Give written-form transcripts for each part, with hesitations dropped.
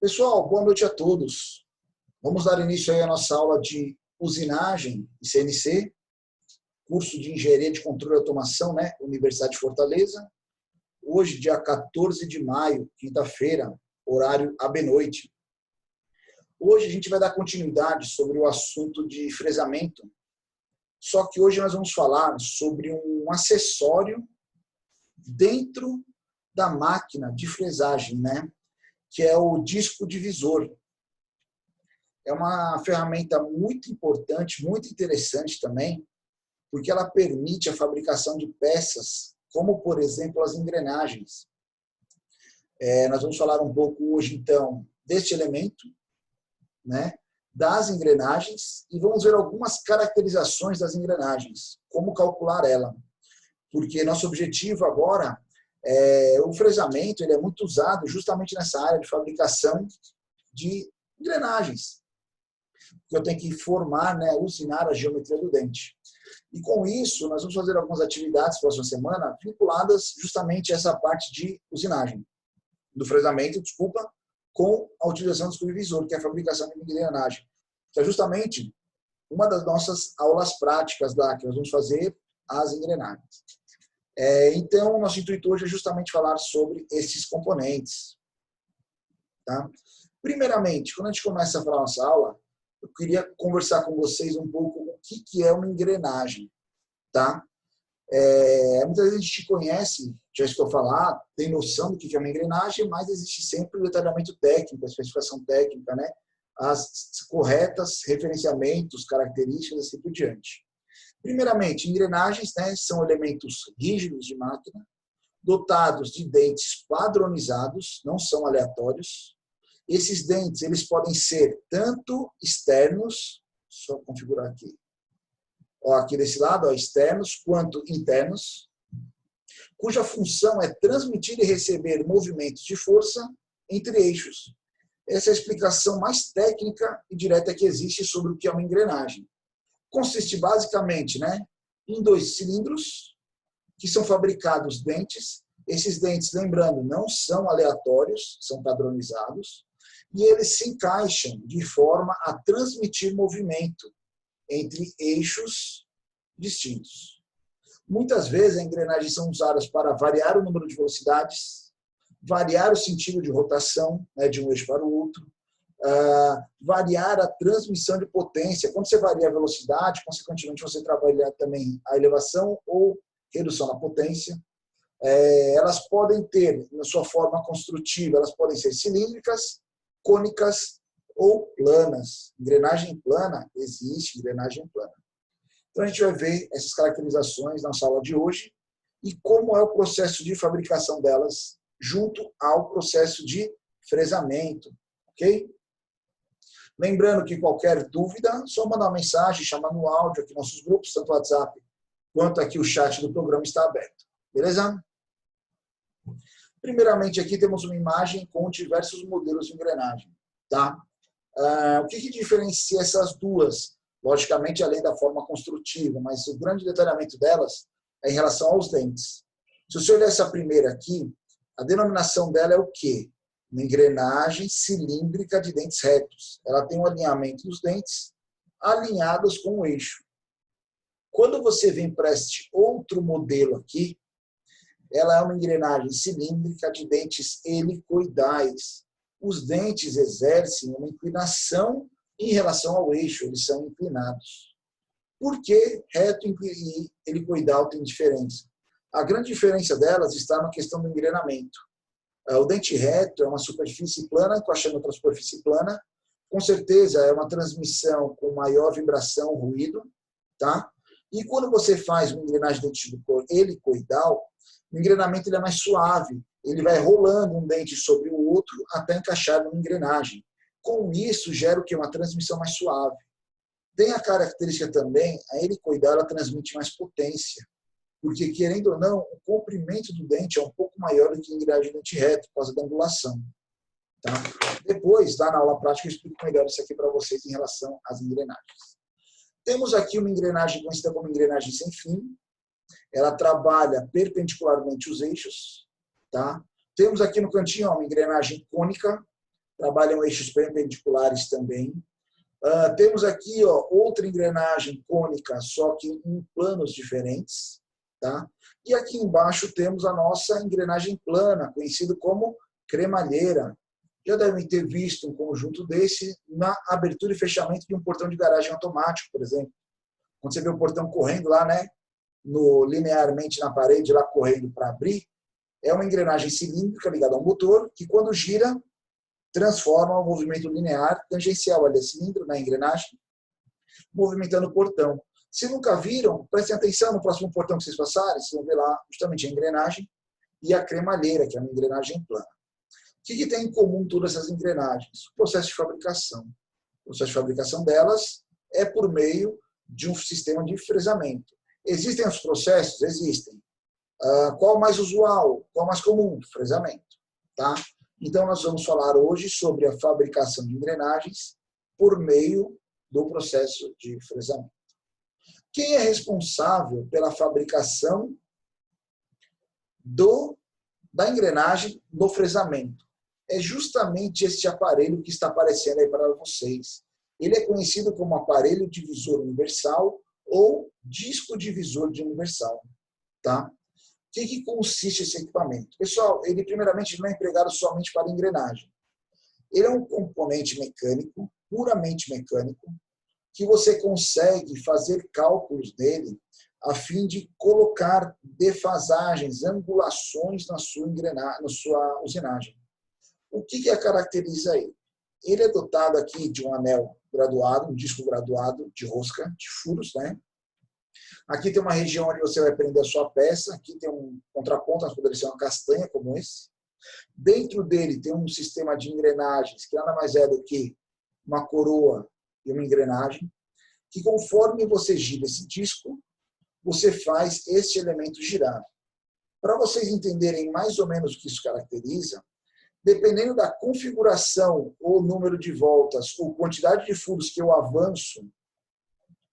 Pessoal, boa noite a todos. Vamos dar início aí à nossa aula de usinagem e CNC, curso de Engenharia de Controle e Automação, né? Universidade de Fortaleza. Hoje, dia 14 de maio, quinta-feira, horário AB noite. Hoje a gente vai dar continuidade sobre o assunto de fresamento, só que hoje nós vamos falar sobre um acessório dentro da máquina de fresagem, né? Que é o disco divisor. É uma ferramenta muito importante, muito interessante também, porque ela permite a fabricação de peças, como, por exemplo, as engrenagens. Nós vamos falar um pouco hoje, então, deste elemento, né, das engrenagens, e vamos ver algumas caracterizações das engrenagens, como calcular ela. Porque nosso objetivo agora o fresamento, ele é muito usado justamente nessa área de fabricação de engrenagens. Eu tenho que formar, né, usinar a geometria do dente. E com isso, nós vamos fazer algumas atividades próxima semana vinculadas justamente a essa parte de usinagem, do fresamento, desculpa, com a utilização do subdivisor, que é a fabricação de engrenagem. Que é justamente uma das nossas aulas práticas lá, que nós vamos fazer as engrenagens. Então, nosso intuito hoje é justamente falar sobre esses componentes. Tá? Primeiramente, quando a gente começa a falar nossa aula, eu queria conversar com vocês um pouco o que é uma engrenagem. Tá? Muitas vezes a gente conhece, já estou a falar, tem noção do que é uma engrenagem, mas existe sempre o detalhamento técnico, a especificação técnica, né? As corretas referenciamentos, características, assim por diante. Primeiramente, engrenagens, né, são elementos rígidos de máquina, dotados de dentes padronizados, não são aleatórios. Esses dentes, eles podem ser tanto externos, só configurar aqui, aqui desse lado, externos, quanto internos, cuja função é transmitir e receber movimentos de força entre eixos. Essa é a explicação mais técnica e direta que existe sobre o que é uma engrenagem. Consiste basicamente, né, em dois cilindros que são fabricados dentes. Esses dentes, lembrando, não são aleatórios, são padronizados, e eles se encaixam de forma a transmitir movimento entre eixos distintos. Muitas vezes, as engrenagens são usadas para variar o número de velocidades, variar o sentido de rotação, né, de um eixo para o outro, variar a transmissão de potência. Quando você varia a velocidade, consequentemente você trabalha também a elevação ou redução da potência. Elas podem ter, na sua forma construtiva, elas podem ser cilíndricas, cônicas ou planas. Engrenagem plana, existe engrenagem plana. Então a gente vai ver essas caracterizações na aula de hoje e como é o processo de fabricação delas junto ao processo de fresamento, ok? Lembrando que qualquer dúvida, só mandar uma mensagem, chamar no áudio aqui nossos grupos, tanto o WhatsApp quanto aqui o chat do programa está aberto. Beleza? Primeiramente, aqui temos uma imagem com diversos modelos de engrenagem. Tá? O que diferencia essas duas? Logicamente, além da forma construtiva, mas o grande detalhamento delas é em relação aos dentes. Se você olhar essa primeira aqui, a denominação dela é o quê? Uma engrenagem cilíndrica de dentes retos. Ela tem um alinhamento dos dentes alinhados com o eixo. Quando você vem para este outro modelo aqui, ela é uma engrenagem cilíndrica de dentes helicoidais. Os dentes exercem uma inclinação em relação ao eixo, eles são inclinados. Por que reto e helicoidal tem diferença? A grande diferença delas está na questão do engrenamento. O dente reto é uma superfície plana encaixando outra superfície plana. Com certeza é uma transmissão com maior vibração, ruído. Tá? E quando você faz uma engrenagem de dente helicoidal, o engrenamento ele é mais suave. Ele vai rolando um dente sobre o outro até encaixar numa engrenagem. Com isso, gera o quê? Uma transmissão mais suave. Tem a característica também, a helicoidal ela transmite mais potência. Porque, querendo ou não, o comprimento do dente é um pouco maior do que a engrenagem de dente reto, por causa da angulação. Tá? Depois, lá na aula prática, eu explico melhor isso aqui para vocês em relação às engrenagens. Temos aqui uma engrenagem conhecida como engrenagem sem fim. Ela trabalha perpendicularmente os eixos. Tá? Temos aqui no cantinho uma engrenagem cônica. trabalham eixos perpendiculares também. Temos aqui outra engrenagem cônica, só que em planos diferentes. Tá? E aqui embaixo temos a nossa engrenagem plana, conhecida como cremalheira. Já devem ter visto um conjunto desse na abertura e fechamento de um portão de garagem automático, por exemplo. Quando você vê o portão correndo lá, né, linearmente na parede, lá correndo para abrir, é uma engrenagem cilíndrica ligada a um motor que, quando gira, transforma o movimento linear tangencial ali a cilindro na engrenagem, movimentando o portão. Se nunca viram, prestem atenção no próximo portão que vocês passarem, vocês vão ver lá justamente a engrenagem e a cremalheira, que é uma engrenagem plana. O que tem em comum todas essas engrenagens? O processo de fabricação. O processo de fabricação delas é por meio de um sistema de fresamento. Existem os processos? Existem. Qual o mais usual? Qual o mais comum? Fresamento. Tá? Então, nós vamos falar hoje sobre a fabricação de engrenagens por meio do processo de fresamento. Quem é responsável pela fabricação da engrenagem no fresamento? É justamente este aparelho que está aparecendo aí para vocês. Ele é conhecido como aparelho divisor universal ou disco divisor de universal. Tá? O que consiste esse equipamento? Pessoal, ele primeiramente não é empregado somente para engrenagem. Ele é um componente mecânico, puramente mecânico, que você consegue fazer cálculos dele a fim de colocar defasagens, angulações na sua usinagem. O que caracteriza ele? Ele é dotado aqui de um anel graduado, um disco graduado de rosca, de furos, né? Aqui tem uma região onde você vai prender a sua peça, aqui tem um contraponto, mas poderia ser uma castanha como esse. Dentro dele tem um sistema de engrenagens, que nada mais é do que uma coroa e uma engrenagem, que conforme você gira esse disco, você faz este elemento girar. Para vocês entenderem mais ou menos o que isso caracteriza, dependendo da configuração ou número de voltas ou quantidade de furos que eu avanço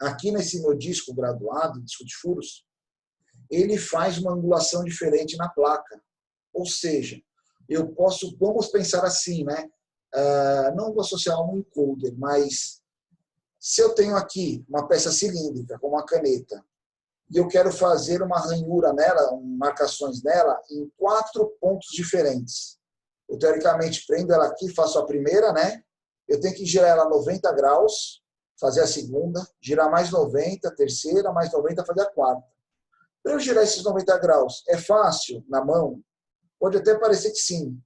aqui nesse meu disco graduado, disco de furos, ele faz uma angulação diferente na placa. Ou seja, vamos pensar assim, né? Não vou associar um encoder, mas se eu tenho aqui uma peça cilíndrica, como uma caneta, e eu quero fazer uma ranhura nela, marcações nela, em 4 pontos diferentes. Eu, teoricamente, prendo ela aqui, faço a primeira, né? Eu tenho que girar ela 90 graus, fazer a segunda, girar mais 90, a terceira, mais 90, fazer a quarta. Para eu girar esses 90 graus, é fácil na mão? Pode até parecer que sim.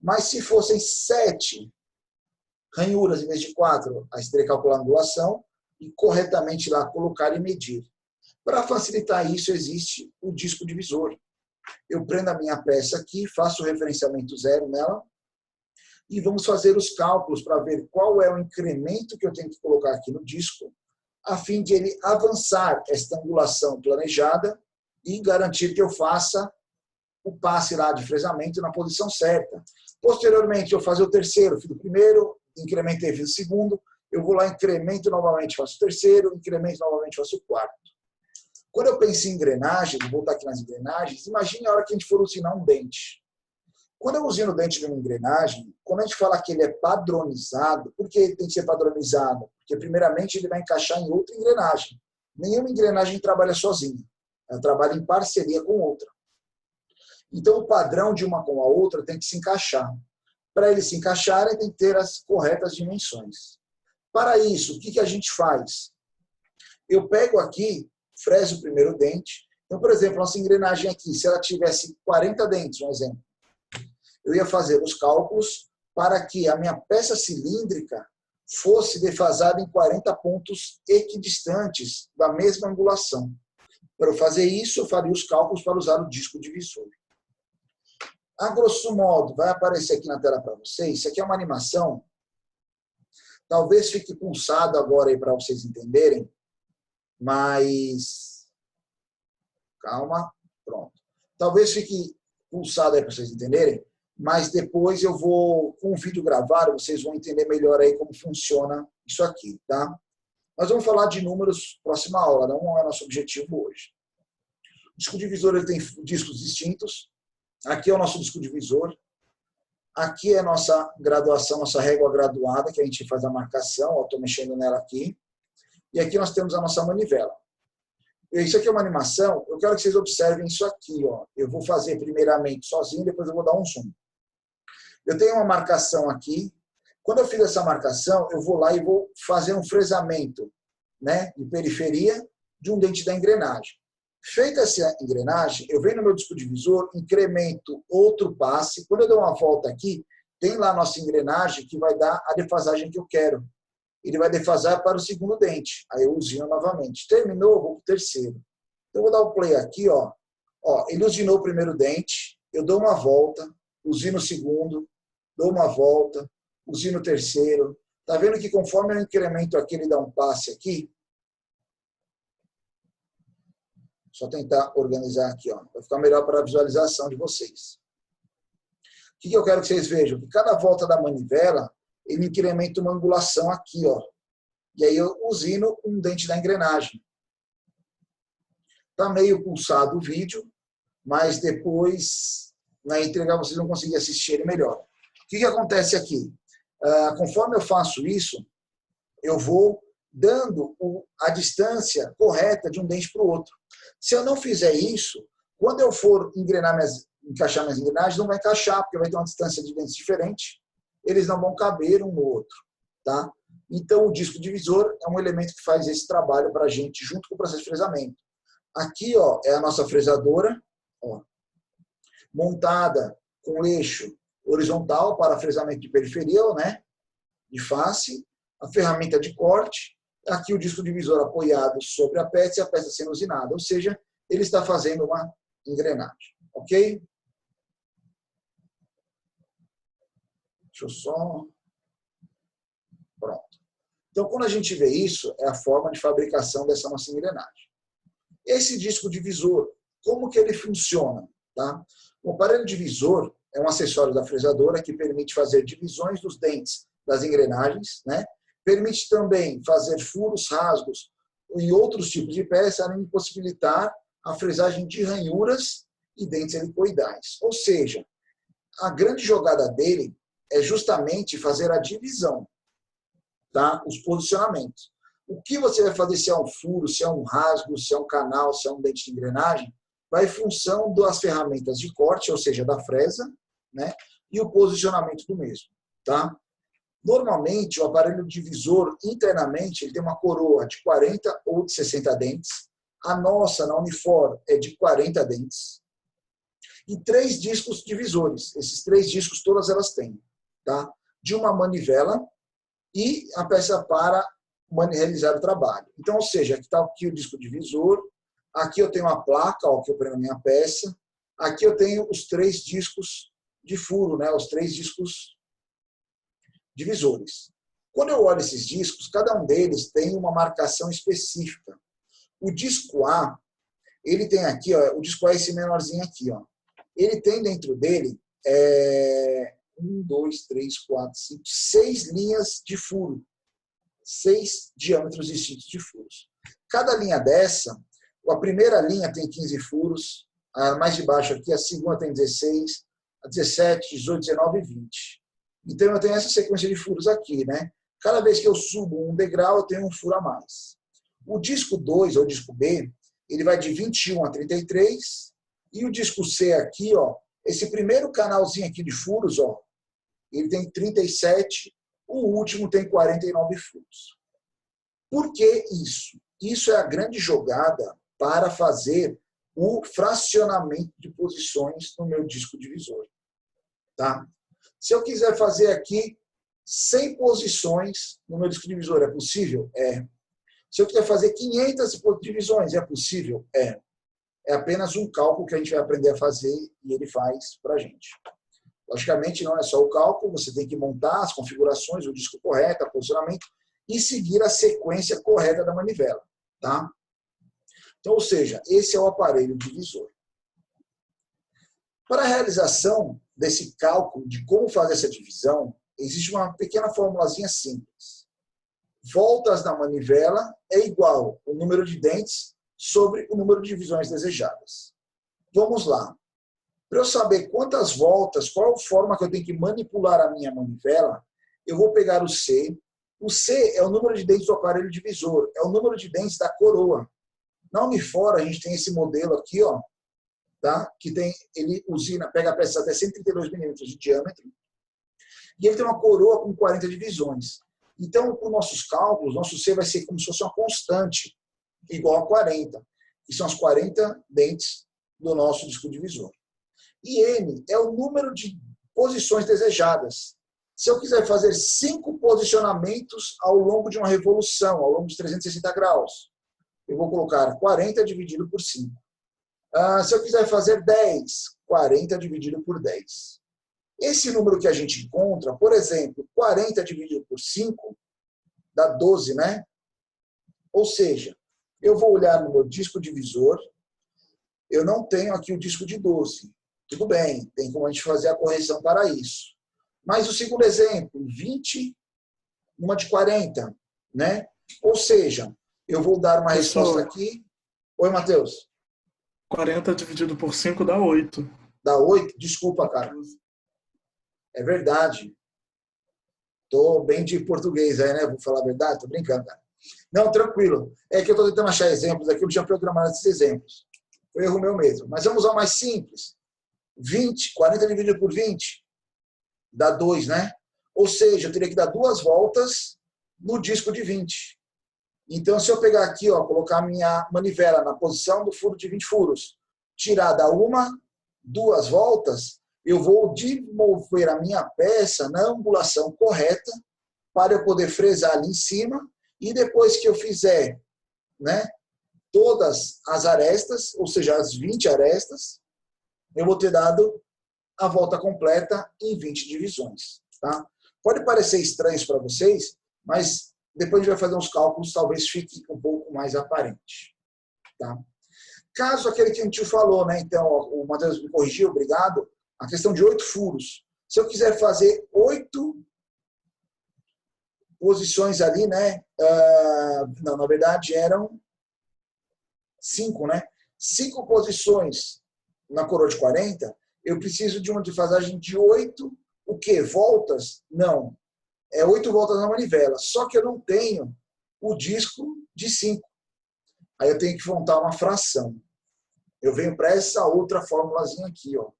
Mas se fossem 7 ranhuras em vez de 4, aí você teria que calcular a angulação e corretamente lá colocar e medir. Para facilitar isso, existe o disco divisor. Eu prendo a minha peça aqui, faço o referenciamento zero nela e vamos fazer os cálculos para ver qual é o incremento que eu tenho que colocar aqui no disco, a fim de ele avançar esta angulação planejada e garantir que eu faça o passe lá de fresamento na posição certa. Posteriormente, eu fazer o terceiro, fiz o primeiro, incrementei, fiz o segundo, eu vou lá, incremento novamente, faço o terceiro, incremento novamente, faço o quarto. Quando eu penso em engrenagem, vou voltar aqui nas engrenagens, imagine a hora que a gente for usinar um dente. Quando eu usino o dente de uma engrenagem, quando a gente fala que ele é padronizado, por que ele tem que ser padronizado? Porque, primeiramente, ele vai encaixar em outra engrenagem. Nenhuma engrenagem trabalha sozinha. Ela trabalha em parceria com outra. Então, o padrão de uma com a outra tem que se encaixar. Para eles se encaixarem, tem que ter as corretas dimensões. Para isso, o que a gente faz? Eu pego aqui, freso o primeiro dente. Então, por exemplo, nossa engrenagem aqui, se ela tivesse 40 dentes, um exemplo, eu ia fazer os cálculos para que a minha peça cilíndrica fosse defasada em 40 pontos equidistantes da mesma angulação. Para eu fazer isso, eu faria os cálculos para usar o disco divisor. A grosso modo, vai aparecer aqui na tela para vocês, isso aqui é uma animação, talvez fique pulsado agora aí para vocês entenderem, mas calma, pronto. Talvez fique pulsado aí para vocês entenderem, mas depois eu vou, com o vídeo gravado, vocês vão entender melhor aí como funciona isso aqui, tá? Nós vamos falar de números próxima aula, não é nosso objetivo hoje. O disco divisor ele tem discos distintos. Aqui é o nosso disco divisor. Aqui é a nossa graduação, nossa régua graduada, que a gente faz a marcação. Estou mexendo nela aqui. E aqui nós temos a nossa manivela. Isso aqui é uma animação. Eu quero que vocês observem isso aqui. Ó. Eu vou fazer primeiramente sozinho, depois eu vou dar um zoom. Eu tenho uma marcação aqui. Quando eu fiz essa marcação, eu vou lá e vou fazer um fresamento, né, de periferia de um dente da engrenagem. Feita essa engrenagem, eu venho no meu disco divisor, incremento outro passe. Quando eu dou uma volta aqui, tem lá a nossa engrenagem que vai dar a defasagem que eu quero. Ele vai defasar para o segundo dente. Aí eu usino novamente. Terminou, eu vou para o terceiro. Então, eu vou dar o play aqui. Ó, ele usinou o primeiro dente, eu dou uma volta, usino o segundo, dou uma volta, usino o terceiro. Está vendo que conforme eu incremento aqui, ele dá um passe aqui? Só tentar organizar aqui, ó, para ficar melhor para a visualização de vocês. O que eu quero que vocês vejam? Que cada volta da manivela, ele incrementa uma angulação aqui, ó. E aí eu usino um dente da engrenagem. Está meio pulsado o vídeo, mas depois, na entrega, vocês vão conseguir assistir ele melhor. O que acontece aqui? Conforme eu faço isso, eu vou dando a distância correta de um dente para o outro. Se eu não fizer isso, quando eu for encaixar minhas engrenagens, não vai encaixar, porque vai ter uma distância de dentes diferente, eles não vão caber um no outro. Tá? Então, o disco divisor é um elemento que faz esse trabalho para a gente, junto com o processo de fresamento. Aqui, ó, é a nossa fresadora, ó, montada com eixo horizontal para fresamento de periferia, né, de face, a ferramenta de corte, aqui o disco divisor apoiado sobre a peça e a peça sendo usinada, ou seja, ele está fazendo uma engrenagem, ok? Deixa eu só... Pronto. Então, quando a gente vê isso, é a forma de fabricação dessa nossa engrenagem. Esse disco divisor, como que ele funciona? Tá? O aparelho divisor é um acessório da fresadora que permite fazer divisões dos dentes das engrenagens, né? Permite também fazer furos, rasgos e outros tipos de peça, além de possibilitar a fresagem de ranhuras e dentes helicoidais. Ou seja, a grande jogada dele é justamente fazer a divisão, tá? Os posicionamentos. O que você vai fazer, se é um furo, se é um rasgo, se é um canal, se é um dente de engrenagem, vai em função das ferramentas de corte, ou seja, da fresa, né? E o posicionamento do mesmo. Tá? Normalmente, o aparelho divisor, internamente, ele tem uma coroa de 40 ou de 60 dentes. A nossa, na Unifor, é de 40 dentes. E 3 discos divisores. Esses 3 discos, todas elas têm. Tá? De uma manivela e a peça para realizar o trabalho. Então, ou seja, aqui está aqui o disco divisor, aqui eu tenho a placa, ó, que eu prendo a minha peça, aqui eu tenho os 3 discos de furo, né? Os 3 discos divisores. Quando eu olho esses discos, cada um deles tem uma marcação específica. O disco A, ele tem aqui, ó, o disco A é esse menorzinho aqui, ó. Ele tem dentro dele 1, 2, 3, 4, 5, 6 linhas de furo. 6 diâmetros distintos de furos. Cada linha dessa, a primeira linha tem 15 furos, a mais de baixo aqui, a segunda tem 16, a 17, 18, 19 e 20. Então, eu tenho essa sequência de furos aqui, né? Cada vez que eu subo um degrau, eu tenho um furo a mais. O disco 2, ou disco B, ele vai de 21 a 33, e o disco C aqui, ó, esse primeiro canalzinho aqui de furos, ó, ele tem 37, o último tem 49 furos. Por que isso? Isso é a grande jogada para fazer o fracionamento de posições no meu disco divisor. Tá? Se eu quiser fazer aqui 100 posições no meu disco divisor, é possível? É. Se eu quiser fazer 500 divisões, é possível? É. É apenas um cálculo que a gente vai aprender a fazer e ele faz para a gente. Logicamente, não é só o cálculo, você tem que montar as configurações, o disco correto, o posicionamento, e seguir a sequência correta da manivela. Tá? Então, ou seja, esse é o aparelho divisor. Para a realização desse cálculo de como fazer essa divisão, existe uma pequena formulazinha simples. Voltas da manivela é igual o número de dentes sobre o número de divisões desejadas. Vamos lá. Para eu saber quantas voltas, qual a forma que eu tenho que manipular a minha manivela, eu vou pegar o C. O C é o número de dentes do aparelho divisor, é o número de dentes da coroa. Na Unifor, a gente tem esse modelo aqui, ó, tá? Que tem, ele usina, pega a peça até 132 milímetros de diâmetro, e ele tem uma coroa com 40 divisões. Então, para os nossos cálculos, nosso C vai ser como se fosse uma constante, igual a 40, que são as 40 dentes do nosso disco divisor. E N é o número de posições desejadas. Se eu quiser fazer 5 posicionamentos ao longo de uma revolução, ao longo de 360 graus, eu vou colocar 40 dividido por 5. Se eu quiser fazer 10, 40 dividido por 10. Esse número que a gente encontra, por exemplo, 40 dividido por 5, dá 12, né? Ou seja, eu vou olhar no meu disco divisor, eu não tenho aqui o disco de 12. Tudo bem, tem como a gente fazer a correção para isso. Mas o segundo exemplo, 20, uma de 40, né? Ou seja, eu vou dar uma resposta aqui. Oi, Matheus. 40 dividido por 5 dá 8. Dá 8? Desculpa, cara. É verdade. Estou bem de português aí, né? Vou falar a verdade, estou brincando, cara. Não, tranquilo. É que eu estou tentando achar exemplos aqui, eu tinha programado esses exemplos. Foi erro meu mesmo. Mas vamos ao mais simples. 20, 40 dividido por 20, dá 2, né? Ou seja, eu teria que dar 2 voltas no disco de 20. Então, se eu pegar aqui, ó, colocar a minha manivela na posição do furo de 20 furos, tirar da 1, 2 voltas, eu vou demover a minha peça na angulação correta para eu poder fresar ali em cima e depois que eu fizer, né, todas as arestas, ou seja, as 20 arestas, eu vou ter dado a volta completa em 20 divisões. Tá? Pode parecer estranho para vocês, mas depois a gente vai fazer uns cálculos, talvez fique um pouco mais aparente. Tá? Caso aquele que a gente falou, né? Então, o Matheus me corrigiu, obrigado, a questão de 8 furos. Se eu quiser fazer 8 posições ali, né? Não, na verdade eram 5, né? 5 posições na coroa de 40, eu preciso de uma defasagem de 8, o quê? Voltas? Não. É 8 voltas na manivela. Só que eu não tenho o disco de 5. Aí eu tenho que montar uma fração. Eu venho para essa outra formulazinha aqui, ó.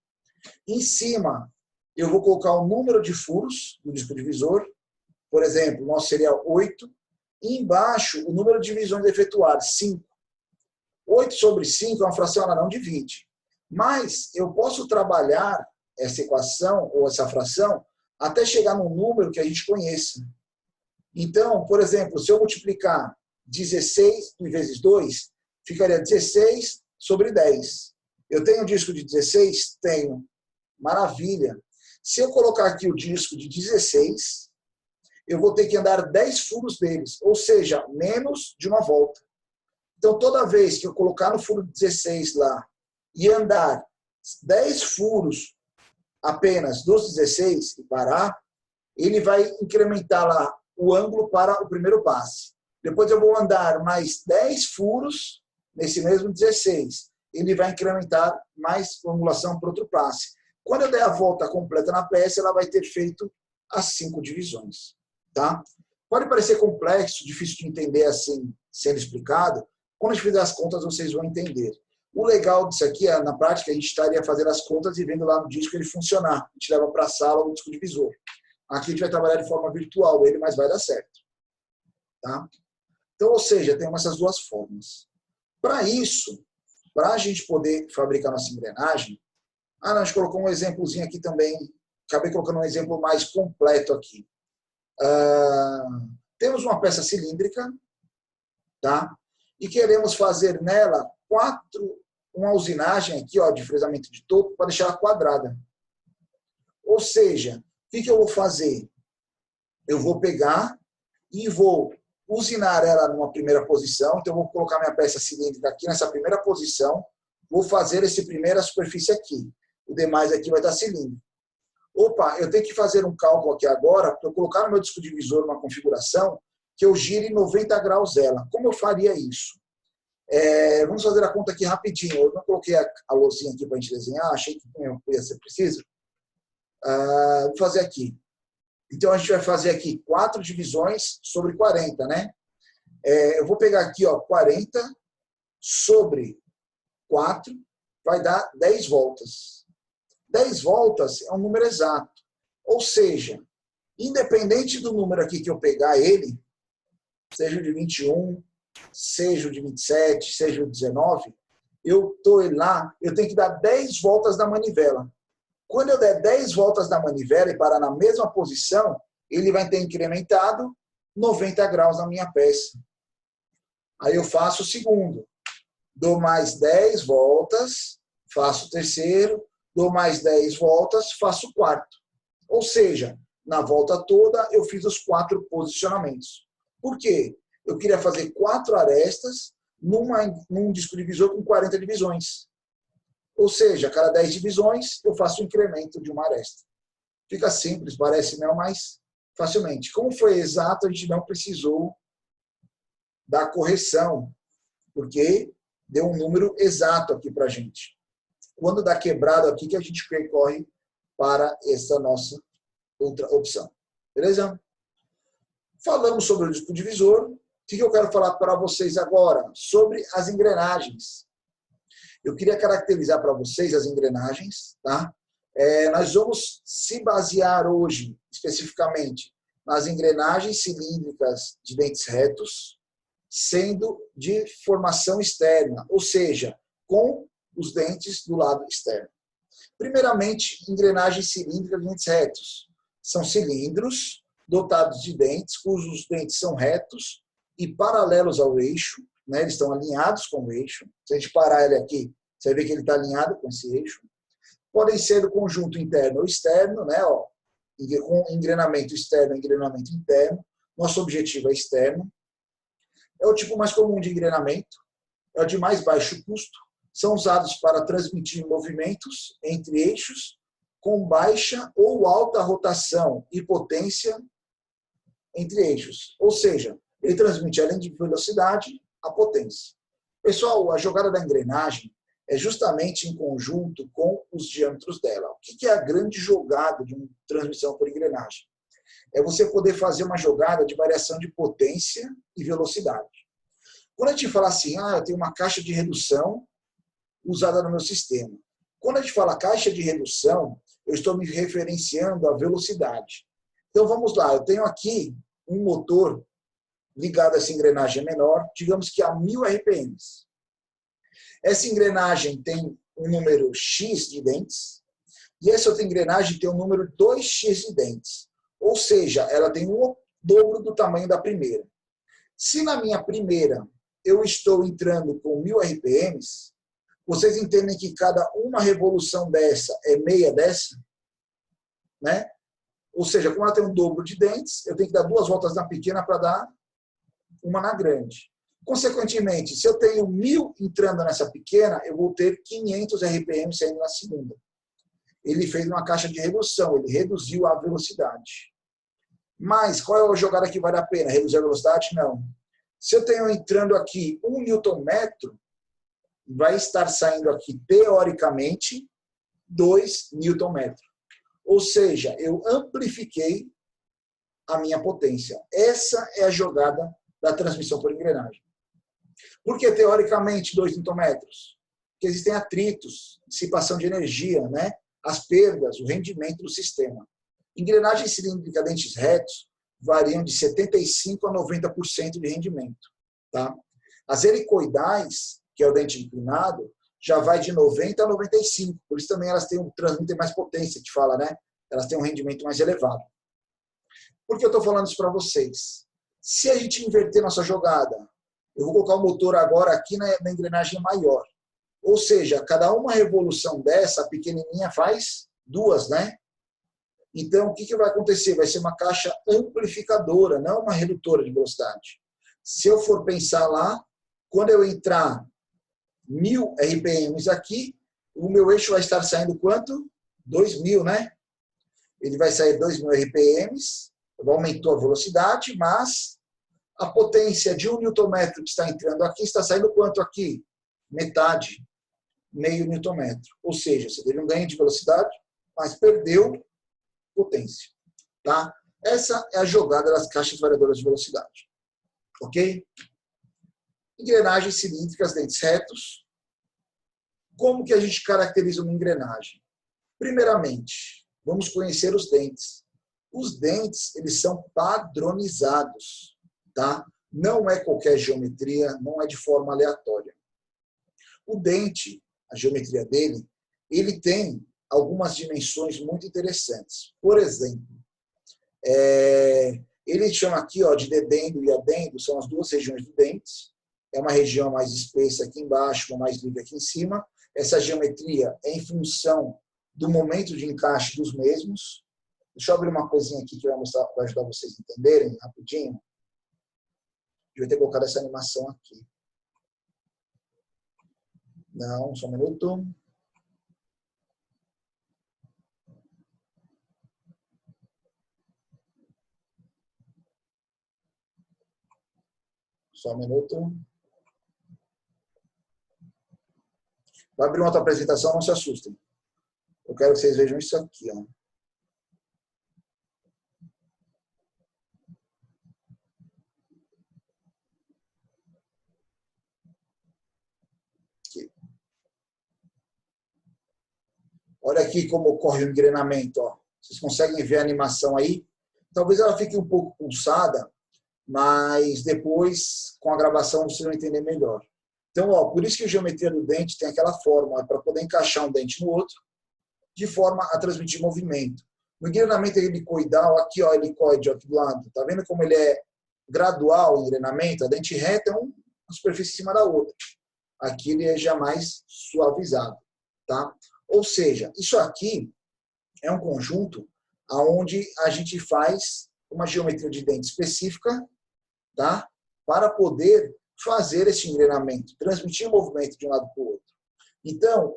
Em cima, eu vou colocar o número de furos do disco divisor. Por exemplo, o nosso seria 8. E embaixo, o número de divisões efetuadas, 5. 8 sobre 5 é uma fração, ela não divide. Mas eu posso trabalhar essa equação ou essa fração até chegar num número que a gente conheça. Então, por exemplo, se eu multiplicar 16 vezes 2, ficaria 16 sobre 10. Eu tenho um disco de 16? Tenho. Maravilha. Se eu colocar aqui o disco de 16, eu vou ter que andar 10 furos deles, ou seja, menos de uma volta. Então, toda vez que eu colocar no furo 16 lá e andar 10 furos apenas dos 16 e parar, ele vai incrementar lá o ângulo para o primeiro passe. Depois eu vou andar mais 10 furos nesse mesmo 16. Ele vai incrementar mais angulação para outro passe. Quando eu der a volta completa na peça, ela vai ter feito as 5 divisões. Tá? Pode parecer complexo, difícil de entender assim, sendo explicado. Quando a gente fizer as contas, vocês vão entender. O legal disso aqui é, na prática, a gente estaria fazendo as contas e vendo lá no disco ele funcionar. A gente leva para a sala o disco divisor. Aqui a gente vai trabalhar de forma virtual ele, mas vai dar certo. Tá? Então, ou seja, tem essas duas formas. Para isso, para a gente poder fabricar nossa engrenagem, não, a gente colocou um exemplozinho aqui também, acabei colocando um exemplo mais completo aqui. Temos uma peça cilíndrica, tá? E queremos fazer nela uma usinagem aqui, ó, de fresamento de topo para deixar ela quadrada. Ou seja, o que eu vou fazer? Eu vou pegar e vou usinar ela numa primeira posição. Então, eu vou colocar minha peça cilíndrica aqui nessa primeira posição. Vou fazer essa primeira superfície aqui. O demais aqui vai estar cilíndrico. Opa, eu tenho que fazer um cálculo aqui agora para eu colocar no meu disco divisor uma configuração que eu gire 90 graus ela. Como eu faria isso? Vamos fazer a conta aqui rapidinho. Eu não coloquei a lousinha aqui para a gente desenhar, achei que ia ser preciso. Vou fazer aqui. Então, a gente vai fazer aqui 4 divisões sobre 40, né? Eu vou pegar aqui, ó, 40 sobre 4, vai dar 10 voltas. 10 voltas é um número exato. Ou seja, independente do número aqui que eu pegar ele, seja o de 21, seja o de 27, seja o de 19, eu estou lá, eu tenho que dar 10 voltas da manivela. Quando eu der 10 voltas da manivela e parar na mesma posição, ele vai ter incrementado 90 graus na minha peça. Aí eu faço o segundo. Dou mais 10 voltas, faço o terceiro, dou mais 10 voltas, faço o quarto. Ou seja, na volta toda eu fiz os 4 posicionamentos. Por quê? Eu queria fazer 4 arestas num disco divisor com 40 divisões. Ou seja, a cada 10 divisões eu faço o incremento de uma aresta. Fica simples, parece não, mas facilmente. Como foi exato, a gente não precisou da correção, porque deu um número exato aqui para a gente. Quando dá quebrado aqui, que a gente recorre para essa nossa outra opção. Beleza? Falamos sobre o disco divisor. O que eu quero falar para vocês agora? Sobre as engrenagens. Eu queria caracterizar para vocês as engrenagens. Tá? Nós vamos se basear hoje, especificamente, nas engrenagens cilíndricas de dentes retos, sendo de formação externa, ou seja, com os dentes do lado externo. Primeiramente, engrenagens cilíndricas de dentes retos. São cilindros dotados de dentes, cujos dentes são retos e paralelos ao eixo, né? Eles estão alinhados com o eixo. Se a gente parar ele aqui, você vai ver que ele está alinhado com esse eixo. Podem ser do conjunto interno ou externo, né? Ó, com engrenamento externo e engrenamento interno. Nosso objetivo é externo. É o tipo mais comum de engrenamento, é o de mais baixo custo, são usados para transmitir movimentos entre eixos com baixa ou alta rotação e potência entre eixos. Ou seja, ele transmite, além de velocidade, a potência. Pessoal, a jogada da engrenagem é justamente em conjunto com os diâmetros dela. O que é a grande jogada de uma transmissão por engrenagem? É você poder fazer uma jogada de variação de potência e velocidade. Quando a gente fala assim, eu tenho uma caixa de redução usada no meu sistema. Quando a gente fala caixa de redução, eu estou me referenciando à velocidade. Então vamos lá, eu tenho aqui um motor ligado a essa engrenagem menor, digamos que a 1000 RPMs. Essa engrenagem tem um número X de dentes, e essa outra engrenagem tem um número 2X de dentes. Ou seja, ela tem o dobro do tamanho da primeira. Se na minha primeira eu estou entrando com 1000 RPMs, vocês entendem que cada uma revolução dessa é meia dessa? Né? Ou seja, como ela tem um dobro de dentes, eu tenho que dar 2 voltas na pequena para dar uma na grande. Consequentemente, se eu tenho 1000 entrando nessa pequena, eu vou ter 500 RPM saindo na segunda. Ele fez uma caixa de redução, ele reduziu a velocidade. Mas qual é a jogada que vale a pena? Reduzir a velocidade? Não. Se eu tenho entrando aqui 1 Nm, vai estar saindo aqui, teoricamente, 2 Nm. Ou seja, eu amplifiquei a minha potência. Essa é a jogada da transmissão por engrenagem. Por que, teoricamente, 2 Nm? Porque existem atritos, dissipação de energia, né? As perdas, o rendimento do sistema. Engrenagens cilíndricas dentes retos variam de 75% a 90% de rendimento. Tá? As helicoidais, que é o dente inclinado, já vai de 90% a 95%. Por isso também elas transmitem mais potência, que fala, né? Elas têm um rendimento mais elevado. Por que eu estou falando isso para vocês? Se a gente inverter nossa jogada, eu vou colocar o motor agora aqui na engrenagem maior. Ou seja, cada uma revolução dessa, a pequenininha faz 2, né? Então, o que vai acontecer? Vai ser uma caixa amplificadora, não uma redutora de velocidade. Se eu for pensar lá, quando eu entrar 1000 RPMs aqui, o meu eixo vai estar saindo quanto? 2000, né? Ele vai sair 2000 RPMs, aumentou a velocidade, mas A potência de 1 Nm que está entrando aqui, está saindo quanto aqui? Metade, meio Nm. Ou seja, você teve um ganho de velocidade, mas perdeu potência. Tá? Essa é a jogada das caixas variadoras de velocidade. Ok? Engrenagens cilíndricas, dentes retos. Como que a gente caracteriza uma engrenagem? Primeiramente, vamos conhecer os dentes. Os dentes, eles são padronizados, tá? Não é qualquer geometria, não é de forma aleatória. O dente, a geometria dele, ele tem algumas dimensões muito interessantes. Por exemplo, ele chama aqui de dedendo e adendo, são as duas regiões do dente. É uma região mais espessa aqui embaixo, uma mais livre aqui em cima. Essa geometria é em função do momento de encaixe dos mesmos. Deixa eu abrir uma coisinha aqui que vai ajudar vocês a entenderem rapidinho. Devia ter colocado essa animação aqui. Não, só um minuto. Só um minuto. Vai abrir uma outra apresentação, não se assustem. Eu quero que vocês vejam isso aqui. Ó. Aqui. Olha aqui como ocorre o engrenamento. Ó. Vocês conseguem ver a animação aí? Talvez ela fique um pouco pulsada, mas depois, com a gravação, vocês vão entender melhor. Então, por isso que a geometria do dente tem aquela forma, para poder encaixar um dente no outro, de forma a transmitir movimento. No engrenamento helicoidal, aqui, helicoide, aqui do lado, tá vendo como ele é gradual, o engrenamento? A dente reta é uma superfície em cima da outra. Aqui ele é já mais suavizado, tá? Ou seja, isso aqui é um conjunto onde a gente faz uma geometria de dente específica, tá? Para poder fazer esse engrenamento, transmitir o movimento de um lado para o outro. Então,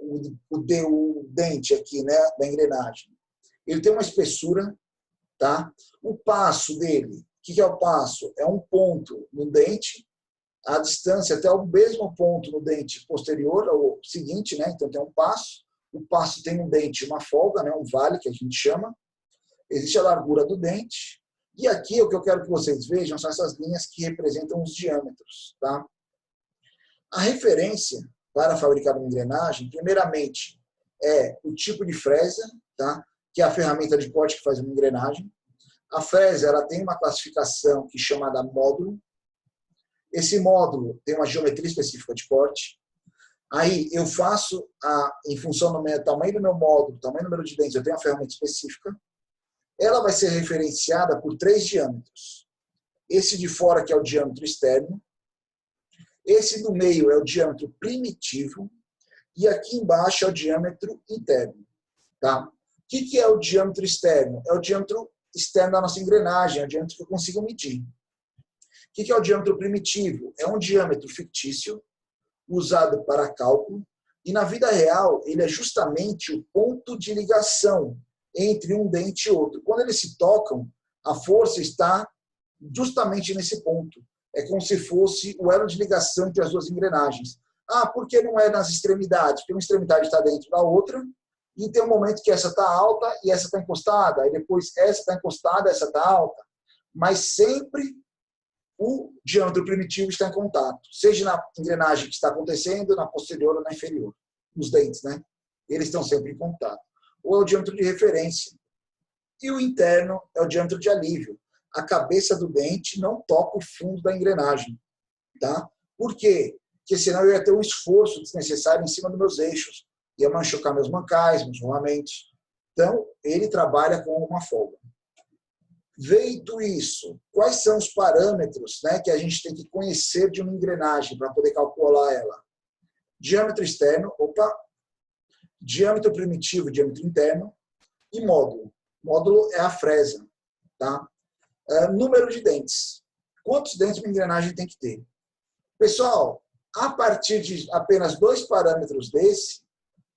o dente aqui, né, da engrenagem, ele tem uma espessura, tá? O passo dele, o que é o passo? É um ponto no dente, a distância até o mesmo ponto no dente posterior, ou seguinte, né? Então tem um passo. O passo tem um dente, uma folga, né? Um vale, que a gente chama. Existe a largura do dente. E aqui o que eu quero que vocês vejam são essas linhas que representam os diâmetros, tá? A referência para fabricar uma engrenagem, primeiramente, é o tipo de fresa, tá? Que é a ferramenta de corte que faz uma engrenagem. A fresa ela tem uma classificação que é chamada módulo. Esse módulo tem uma geometria específica de corte. Aí eu faço, em função do tamanho do meu módulo, tamanho do número de dentes, eu tenho uma ferramenta específica. Ela vai ser referenciada por 3 diâmetros. Esse de fora, que é o diâmetro externo. Esse do meio é o diâmetro primitivo. E aqui embaixo é o diâmetro interno. Tá? O que é o diâmetro externo? É o diâmetro externo da nossa engrenagem, é o diâmetro que eu consigo medir. O que é o diâmetro primitivo? É um diâmetro fictício, usado para cálculo, e na vida real ele é justamente o ponto de ligação entre um dente e outro. Quando eles se tocam, a força está justamente nesse ponto. É como se fosse o elo de ligação entre as duas engrenagens. Por que não é nas extremidades? Porque uma extremidade está dentro da outra, e tem um momento que essa está alta e essa está encostada, aí depois essa está encostada, essa está alta. Mas sempre o diâmetro primitivo está em contato, seja na engrenagem que está acontecendo, na posterior ou na inferior. Os dentes, né? Eles estão sempre em contato. Ou é o diâmetro de referência. E o interno é o diâmetro de alívio. A cabeça do dente não toca o fundo da engrenagem. Tá? Por quê? Porque senão eu ia ter um esforço desnecessário em cima dos meus eixos. Ia machucar meus mancais, meus rolamentos. Então, ele trabalha com uma folga. Feito isso, quais são os parâmetros, né, que a gente tem que conhecer de uma engrenagem para poder calcular ela? Diâmetro externo, diâmetro primitivo, diâmetro interno e módulo. Módulo é a fresa. Tá? Número de dentes. Quantos dentes uma engrenagem tem que ter? Pessoal, a partir de apenas 2 parâmetros desse,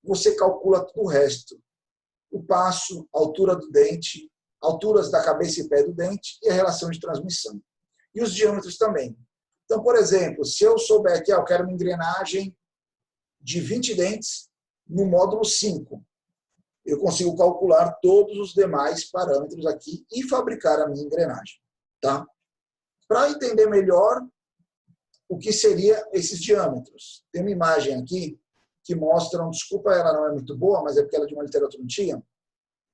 você calcula tudo o resto. O passo, a altura do dente, alturas da cabeça e pé do dente e a relação de transmissão. E os diâmetros também. Então, por exemplo, se eu souber que eu quero uma engrenagem de 20 dentes no módulo 5, eu consigo calcular todos os demais parâmetros aqui e fabricar a minha engrenagem. Tá? Para entender melhor o que seria esses diâmetros, tem uma imagem aqui que mostra, desculpa, ela não é muito boa, mas é porque ela é de uma literatura antiga.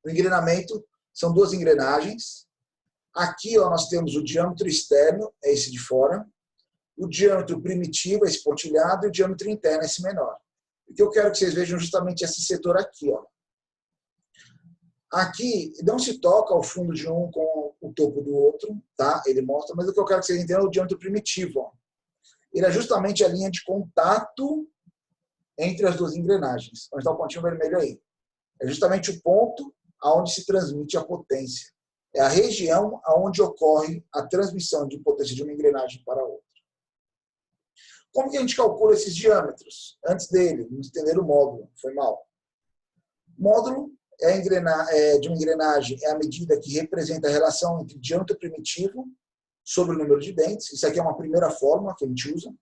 O engrenamento são duas engrenagens. Aqui ó, nós temos o diâmetro externo, é esse de fora, o diâmetro primitivo, esse pontilhado, e o diâmetro interno, esse menor. O que eu quero que vocês vejam justamente esse setor aqui. Ó. Aqui não se toca o fundo de um com o topo do outro, tá? Ele mostra, mas o que eu quero que vocês entendam é o diâmetro primitivo. Ó. Ele é justamente a linha de contato entre as duas engrenagens. Onde está o pontinho vermelho aí? É justamente o ponto aonde se transmite a potência. É a região aonde ocorre a transmissão de potência de uma engrenagem para a outra. Como que a gente calcula esses diâmetros? Antes dele, vamos entender o módulo. Foi mal. Módulo de uma engrenagem é a medida que representa a relação entre diâmetro primitivo sobre o número de dentes. Isso aqui é uma primeira fórmula que a gente usa.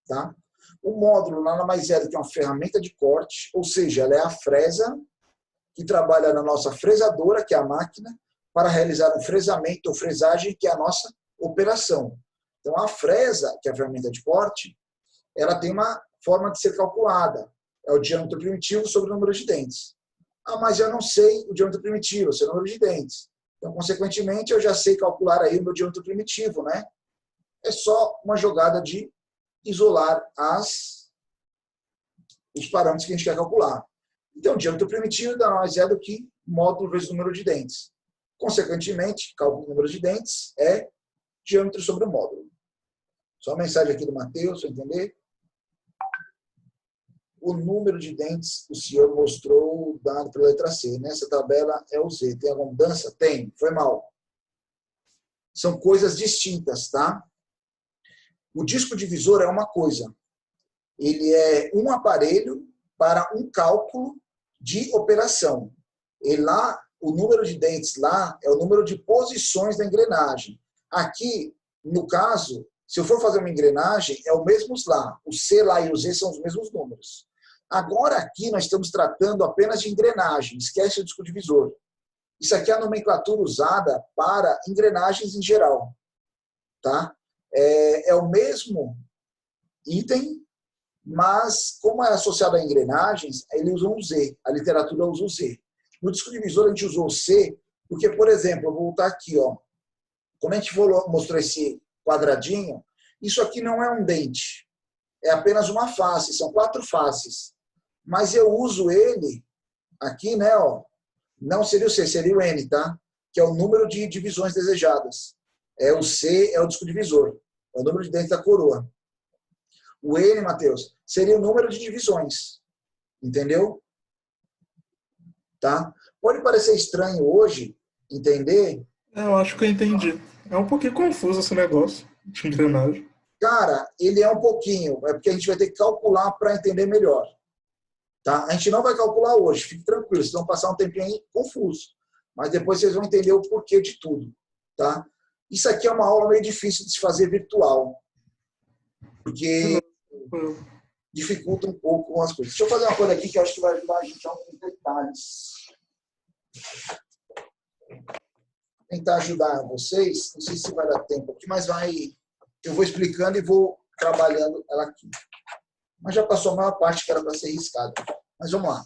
Tá? O módulo nada mais é do que uma ferramenta de corte, ou seja, ela é a fresa que trabalha na nossa fresadora, que é a máquina, para realizar um fresamento ou fresagem, que é a nossa operação. Então, a fresa, que é a ferramenta de corte, ela tem uma forma de ser calculada. É o diâmetro primitivo sobre o número de dentes. Ah, mas eu não sei o diâmetro primitivo, eu sei o número de dentes. Então, consequentemente, eu já sei calcular aí o meu diâmetro primitivo, né? É só uma jogada de isolar os parâmetros que a gente quer calcular. Então, o diâmetro primitivo nada mais é do que módulo vezes número de dentes. Consequentemente, cálculo do número de dentes é diâmetro sobre o módulo. Só uma mensagem aqui do Matheus, para entender. O número de dentes o senhor mostrou dado pela letra C. Nessa tabela é o Z. Tem alguma mudança? Tem. Foi mal. São coisas distintas, tá? O disco divisor é uma coisa. Ele é um aparelho para um cálculo de operação. E lá, o número de dentes lá é o número de posições da engrenagem. Aqui, no caso, se eu for fazer uma engrenagem, é o mesmo lá. O C lá e o Z são os mesmos números. Agora aqui nós estamos tratando apenas de engrenagem. Esquece o disco divisor. Isso aqui é a nomenclatura usada para engrenagens em geral. Tá? É o mesmo item, mas como é associado a engrenagens, ele usa um Z. A literatura usa o Z. No disco divisor a gente usou o C, porque, por exemplo, eu vou voltar aqui, ó. Como a gente mostrou esse quadradinho, isso aqui não é um dente. É apenas uma face, são 4 faces. Mas eu uso ele aqui, né, ó. Não seria o C, seria o N, tá? Que é o número de divisões desejadas. O C é o disco divisor. É o número de dentes da coroa. O N, Matheus, seria o número de divisões. Entendeu? Tá? Pode parecer estranho hoje entender. Eu acho que eu entendi. É um pouquinho confuso esse negócio de engrenagem. Cara, ele é um pouquinho. É porque a gente vai ter que calcular para entender melhor. Tá? A gente não vai calcular hoje. Fique tranquilo. Vocês vão passar um tempinho aí confuso. Mas depois vocês vão entender o porquê de tudo. Tá? Isso aqui é uma aula meio difícil de se fazer virtual. Porque dificulta um pouco as coisas. Deixa eu fazer uma coisa aqui que eu acho que vai ajudar a gente a alguns detalhes. Tentar ajudar vocês. Não sei se vai dar tempo aqui, mas eu vou explicando e vou trabalhando ela aqui. Mas já passou a maior parte que era para ser riscada. Mas vamos lá.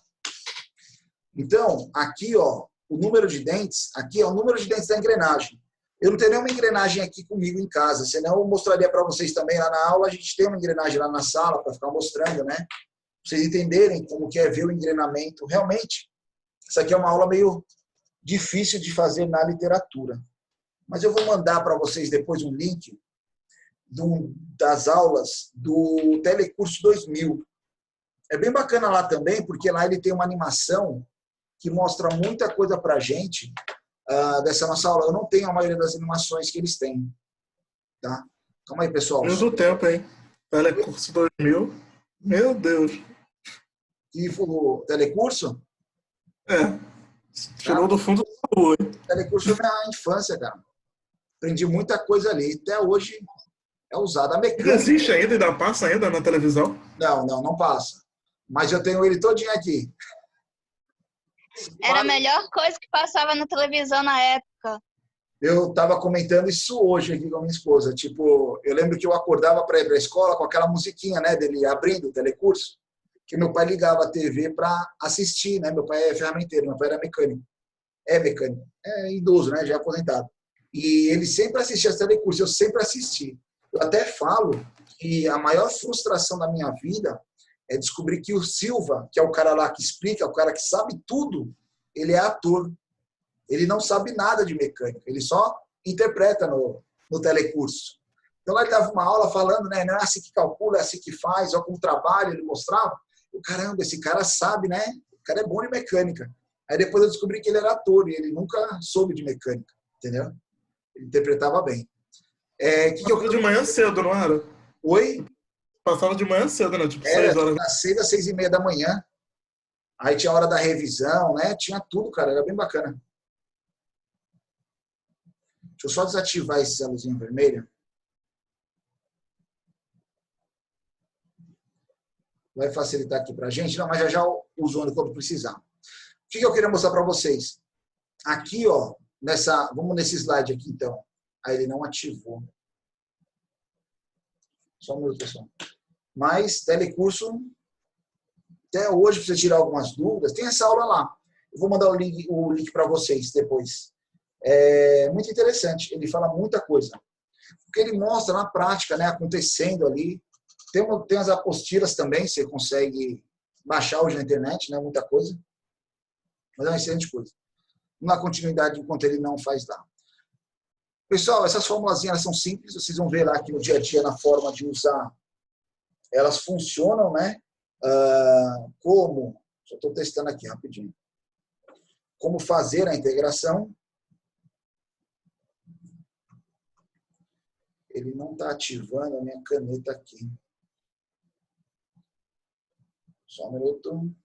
Então, aqui, ó, o número de dentes, aqui é o número de dentes da engrenagem. Eu não tenho nenhuma engrenagem aqui comigo em casa, senão eu mostraria para vocês também lá na aula. A gente tem uma engrenagem lá na sala para ficar mostrando, né? Para vocês entenderem como que é ver o engrenamento. Realmente, essa aqui é uma aula meio difícil de fazer na literatura. Mas eu vou mandar para vocês depois um link das aulas do Telecurso 2000. É bem bacana lá também, porque lá ele tem uma animação que mostra muita coisa para a gente dessa nossa aula. Eu não tenho a maioria das animações que eles têm. Tá? Calma aí, pessoal. Muito tempo, hein? Telecurso 2000. Meu Deus. E o Telecurso? É. Tirou do fundo da rua, hein? Telecurso é minha infância, cara. Aprendi muita coisa ali. Até hoje é usada. A Ele mecânica, existe ainda, ainda passa ainda na televisão? não passa. Mas eu tenho ele todinho aqui. Era a melhor coisa que passava na televisão na época. Eu estava comentando isso hoje aqui com a minha esposa. Tipo, eu lembro que eu acordava para ir para a escola com aquela musiquinha, né, dele abrindo o telecurso, que meu pai ligava a TV para assistir, né? Meu pai é ferramenteiro, meu pai era mecânico. É mecânico. É idoso, né? Já é aposentado. E ele sempre assistia esse telecurso, eu sempre assisti. Eu até falo que a maior frustração da minha vida é descobrir que o Silva, que é o cara lá que explica, o cara que sabe tudo, ele é ator. Ele não sabe nada de mecânica, ele só interpreta no telecurso. Então, lá ele dava uma aula falando, né? Não é assim que calcula, é assim que faz, ó, com o trabalho, ele mostrava. Eu, caramba, esse cara sabe, né? O cara é bom de mecânica. Aí depois eu descobri que ele era ator e ele nunca soube de mecânica, entendeu? Ele interpretava bem. Passava de manhã cedo, não era? Oi? Passava de manhã cedo, né? Tipo, Era 6 horas. das 6 às 6:30 da manhã. Aí tinha a hora da revisão, né? Tinha tudo, cara. Era bem bacana. Deixa eu só desativar essa luzinha vermelha. Vai facilitar aqui pra gente. Não, mas já eu uso quando precisar. O que eu queria mostrar para vocês? Aqui, ó, vamos nesse slide aqui, então. Aí ele não ativou. Só um minuto, pessoal. Mas, telecurso, até hoje, para você tirar algumas dúvidas, tem essa aula lá. Eu vou mandar o link para vocês depois. É muito interessante. Ele fala muita coisa. Porque ele mostra na prática, né, acontecendo ali. Tem as apostilas também, você consegue baixar hoje na internet, né, muita coisa. Mas é uma excelente coisa. Não há continuidade enquanto ele não faz lá. Pessoal, essas formulazinhas são simples, vocês vão ver lá aqui no dia a dia, na forma de usar. Elas funcionam, né? Como, só estou testando aqui rapidinho. Como fazer a integração. Ele não está ativando a minha caneta aqui. Só um minuto.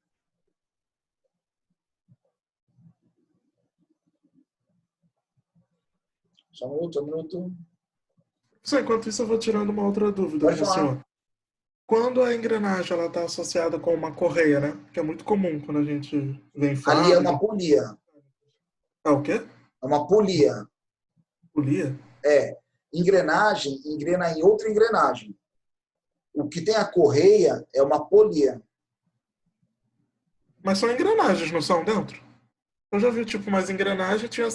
Só um minuto. Só enquanto isso, eu vou tirando uma outra dúvida Pode do falar. senhor. Quando a engrenagem está associada com uma correia, né? Que é muito comum quando a gente vê em Ali é fábrica. uma polia. Ah, o quê? É uma polia. Polia? Engrenagem engrena em outra engrenagem. O que tem a correia é uma polia. Mas são engrenagens, não são dentro? Eu já vi, tipo, mais engrenagem tinha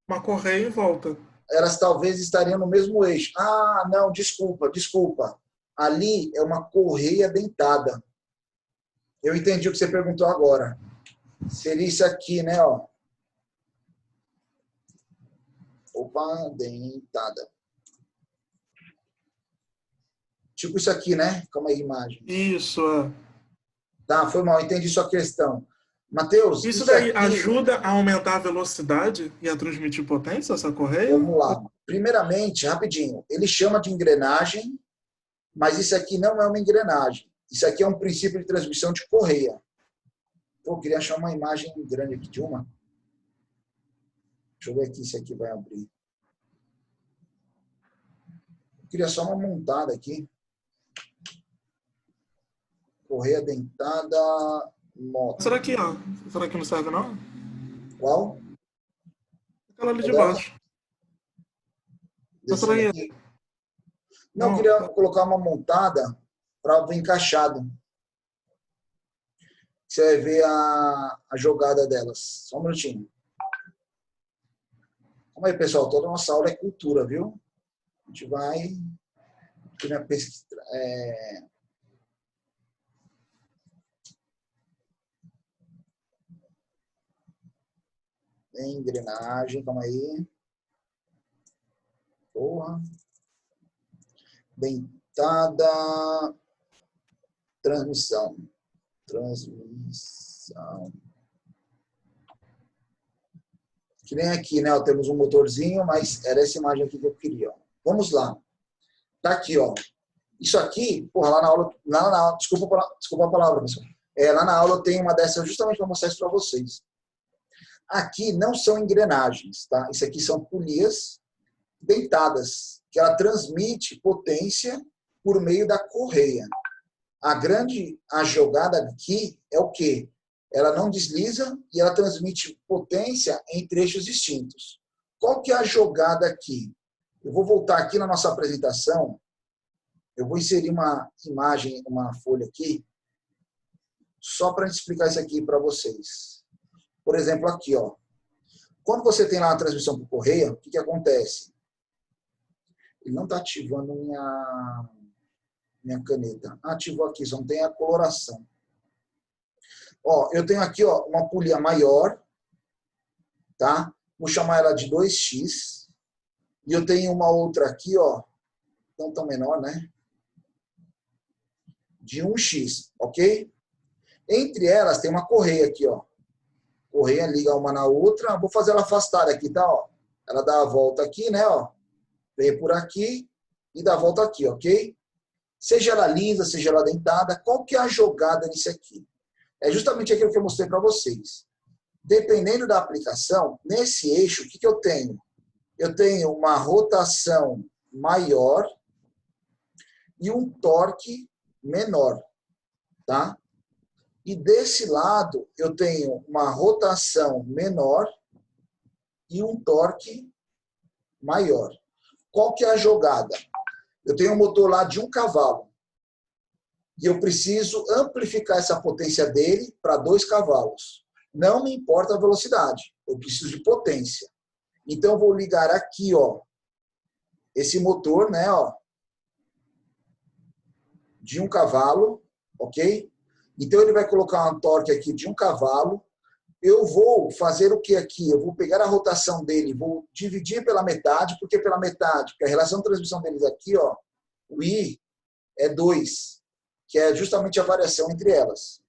uma correia em volta. Elas talvez estariam no mesmo eixo. Ah, não, desculpa. Ali é uma correia dentada. Eu entendi o que você perguntou agora. Seria isso aqui, né? Ó. Opa, dentada. Tipo isso aqui, né? Calma aí, imagem. Isso, é. Tá, foi mal, entendi sua questão. Matheus, Isso daí aqui, ajuda a aumentar a velocidade e a transmitir potência, essa correia? vamos lá. Primeiramente, rapidinho, ele chama de engrenagem, mas isso aqui não é uma engrenagem. Isso aqui é um princípio de transmissão de correia. Pô, eu queria achar uma imagem grande aqui de uma. Deixa eu ver aqui se aqui vai abrir. Eu queria só uma montada aqui. Correia dentada, moto. Será que não serve, não? Qual? Aquela ali de Cadê ela? baixo. Descendo aí. aqui. Não, eu queria colocar uma montada para ver encaixado. Você vai ver a jogada delas. Só um minutinho. Calma aí, pessoal. Toda nossa aula é cultura, viu? A gente vai... Aqui na pesquisa... Engrenagem, calma aí. Porra. Dentada. Transmissão. Que nem aqui, né? Ó, temos um motorzinho, mas era essa imagem aqui que eu queria. Ó. Vamos lá. Tá aqui, ó. Isso aqui, porra, lá na aula... Desculpa a palavra, pessoal. Lá na aula eu tenho uma dessas justamente para mostrar isso para vocês. Aqui não são engrenagens, tá? Isso aqui são polias dentadas, que ela transmite potência por meio da correia. A jogada aqui é o quê? Ela não desliza e ela transmite potência em trechos distintos. Qual que é a jogada aqui? Eu vou voltar aqui na nossa apresentação, eu vou inserir uma imagem, uma folha aqui, só para explicar isso aqui para vocês. Por exemplo, aqui, ó. Quando você tem lá a transmissão por correia, o que, que acontece? Ele não está ativando minha caneta. Ativou aqui, só não tem a coloração. Ó, eu tenho aqui, ó, uma polia maior, tá? Vou chamar ela de 2x. E eu tenho uma outra aqui, ó, não tão menor, né? De 1x, ok? Entre elas tem uma correia aqui, ó. Correia liga uma na outra. Vou fazer ela afastada aqui, tá? Ó. Ela dá a volta aqui, né? Ó. Vem por aqui e dá a volta aqui, ok? Seja ela lisa, seja ela dentada, qual que é a jogada nisso aqui? É justamente aquilo que eu mostrei para vocês. Dependendo da aplicação, nesse eixo, o que, que eu tenho? Eu tenho uma rotação maior e um torque menor, tá? E desse lado, eu tenho uma rotação menor e um torque maior. Qual que é a jogada? Eu tenho um motor lá de 1 cavalo. E eu preciso amplificar essa potência dele para 2 cavalos. Não me importa a velocidade. Eu preciso de potência. Então, eu vou ligar aqui, ó, esse motor, né, ó, de 1 cavalo, ok? Então, ele vai colocar um torque aqui de 1 cavalo. Eu vou fazer o que aqui? Eu vou pegar a rotação dele, vou dividir pela metade. Por que pela metade? Porque a relação de transmissão deles aqui, ó, o I é 2, que é justamente a variação entre elas.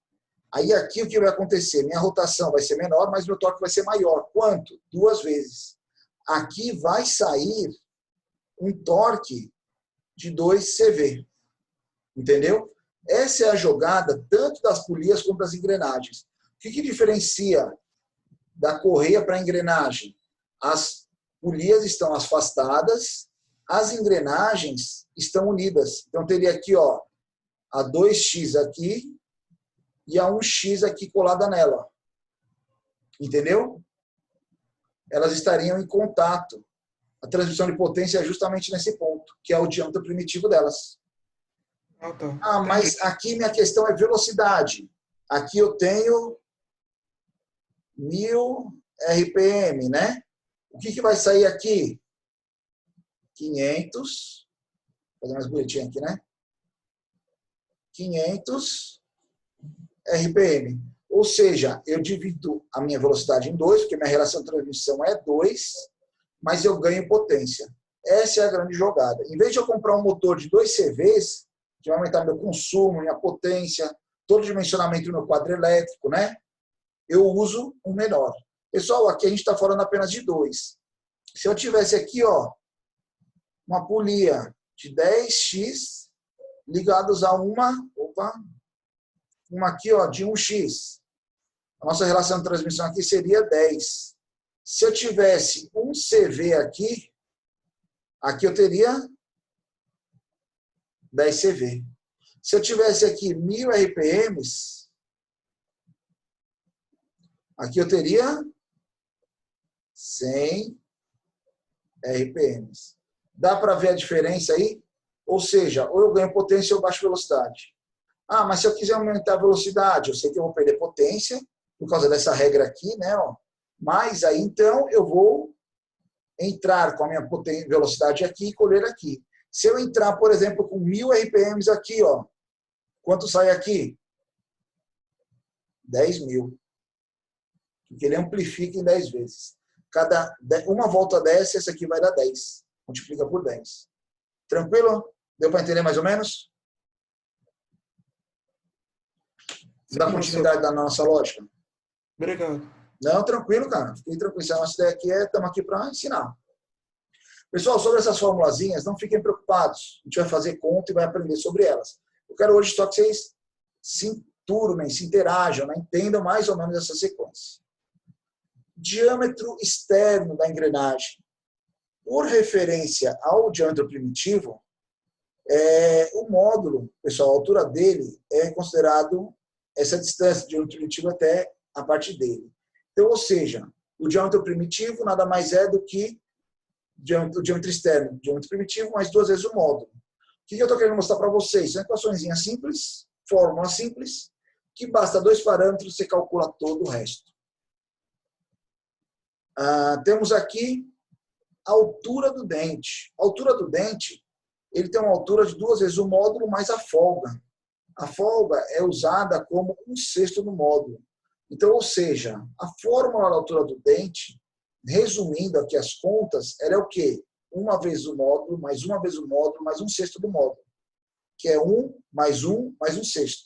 Aí aqui o que vai acontecer? Minha rotação vai ser menor, mas meu torque vai ser maior. Quanto? 2 vezes. Aqui vai sair um torque de 2 CV. Entendeu? Essa é a jogada tanto das polias como das engrenagens. O que diferencia da correia para a engrenagem? As polias estão afastadas, as engrenagens estão unidas. Então, teria aqui, ó, a 2x aqui e a 1x aqui colada nela. Entendeu? Elas estariam em contato. A transmissão de potência é justamente nesse ponto, que é o diâmetro primitivo delas. Ah, mas aqui minha questão é velocidade. Aqui eu tenho 1000 RPM, né? O que vai sair aqui? 500. Vou fazer mais bonitinho aqui, né? 500 RPM. Ou seja, eu divido a minha velocidade em 2, porque minha relação de transmissão é 2, mas eu ganho potência. Essa é a grande jogada. Em vez de eu comprar um motor de 2 CVs, que vai aumentar meu consumo, minha potência, todo o dimensionamento do meu quadro elétrico, né? Eu uso um menor. Pessoal, aqui a gente está falando apenas de 2. Se eu tivesse aqui, ó, uma polia de 10x ligados a uma aqui, ó, de 1x. A nossa relação de transmissão aqui seria 10. Se eu tivesse um CV aqui eu teria 10 CV. Se eu tivesse aqui 1000 RPMs, aqui eu teria 100 RPMs. Dá para ver a diferença aí? Ou seja, ou eu ganho potência ou baixo velocidade. Ah, mas se eu quiser aumentar a velocidade, eu sei que eu vou perder potência, por causa dessa regra aqui, né? Ó. Mas aí, então, eu vou entrar com a minha velocidade aqui e colher aqui. Se eu entrar, por exemplo, com 1000 RPMs aqui, ó, quanto sai aqui? 10.000. Porque ele amplifica em 10 vezes. Uma volta dessa, essa aqui vai dar 10. Multiplica por 10. Tranquilo? Deu para entender mais ou menos? Dá continuidade da nossa lógica? Obrigado. Não, tranquilo, cara. Fiquem tranquilos. A nossa ideia aqui estamos aqui para ensinar. Pessoal, sobre essas formulazinhas, não fiquem preocupados. A gente vai fazer conta e vai aprender sobre elas. Eu quero hoje só que vocês se enturmem, se interajam, né? Entendam mais ou menos essa sequência. Diâmetro externo da engrenagem. Por referência ao diâmetro primitivo, o módulo, pessoal, a altura dele é considerado essa distância do diâmetro primitivo até a parte dele. Então, ou seja, o diâmetro primitivo nada mais é do que o diâmetro externo, o diâmetro primitivo, mais 2 vezes o módulo. O que eu estou querendo mostrar para vocês? São equações simples, fórmula simples, que basta 2 parâmetros, você calcula todo o resto. Temos aqui a altura do dente. A altura do dente, ele tem uma altura de 2 vezes o módulo mais a folga. A folga é usada como 1/6 do módulo. Então, ou seja, a fórmula da altura do dente, resumindo aqui as contas, ela é o quê? 1 vezes o módulo, mais 1 vezes o módulo, mais 1/6 do módulo. Que é 1 mais 1 mais 1/6.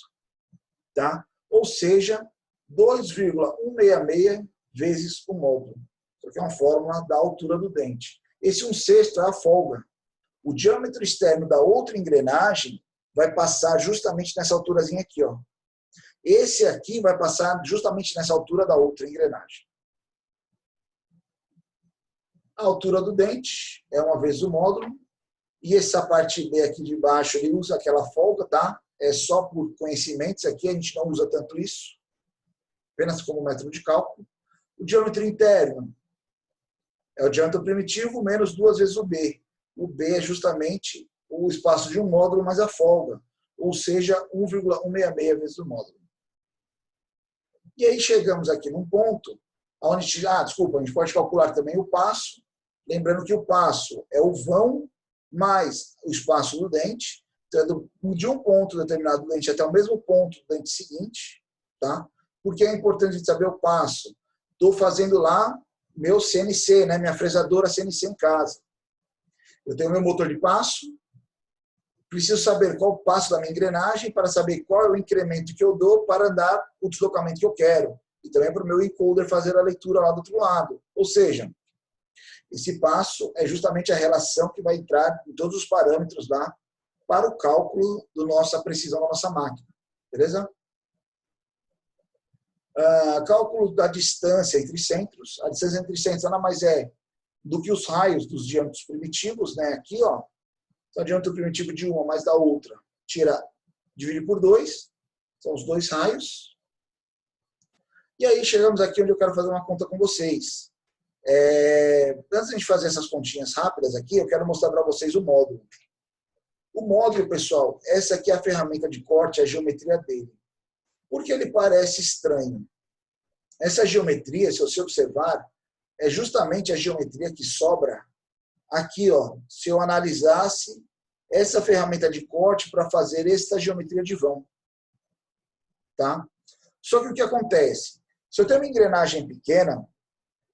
Tá? Ou seja, 2,166 vezes o módulo. Isso aqui é uma fórmula da altura do dente. Esse 1/6 é a folga. O diâmetro externo da outra engrenagem vai passar justamente nessa alturazinha aqui, ó. Esse aqui vai passar justamente nessa altura da outra engrenagem. A altura do dente é 1 vezes o módulo. E essa parte B aqui de baixo, ele usa aquela folga, tá? É só por conhecimentos aqui, a gente não usa tanto isso. Apenas como método de cálculo. O diâmetro interno é o diâmetro primitivo menos 2 vezes o B. O B é justamente o espaço de um módulo mais a folga. Ou seja, 1,166 vezes o módulo. E aí chegamos aqui num ponto onde a gente pode calcular também o passo. Lembrando que o passo é o vão mais o espaço do dente. Então, de um ponto determinado do dente até o mesmo ponto do dente seguinte. Tá? Porque é importante saber o passo. Estou fazendo lá meu CNC, né? Minha fresadora CNC em casa. Eu tenho meu motor de passo, preciso saber qual o passo da minha engrenagem para saber qual é o incremento que eu dou para dar o deslocamento que eu quero. E também para o meu encoder fazer a leitura lá do outro lado. Ou seja, esse passo é justamente a relação que vai entrar em todos os parâmetros lá para o cálculo da nossa precisão da nossa máquina. Beleza? Cálculo da distância entre centros. A distância entre centros nada mais é do que os raios dos diâmetros primitivos, né? Aqui, ó, então, o diâmetro primitivo de uma mais da outra, divide por 2, são os 2 raios. E aí chegamos aqui onde eu quero fazer uma conta com vocês. Antes de a gente fazer essas continhas rápidas aqui, eu quero mostrar para vocês o módulo. O módulo, pessoal, essa aqui é a ferramenta de corte, a geometria dele. Por que ele parece estranho? Essa geometria, se você observar, é justamente a geometria que sobra aqui, ó, se eu analisasse essa ferramenta de corte para fazer essa geometria de vão. Tá? Só que o que acontece? Se eu tenho uma engrenagem pequena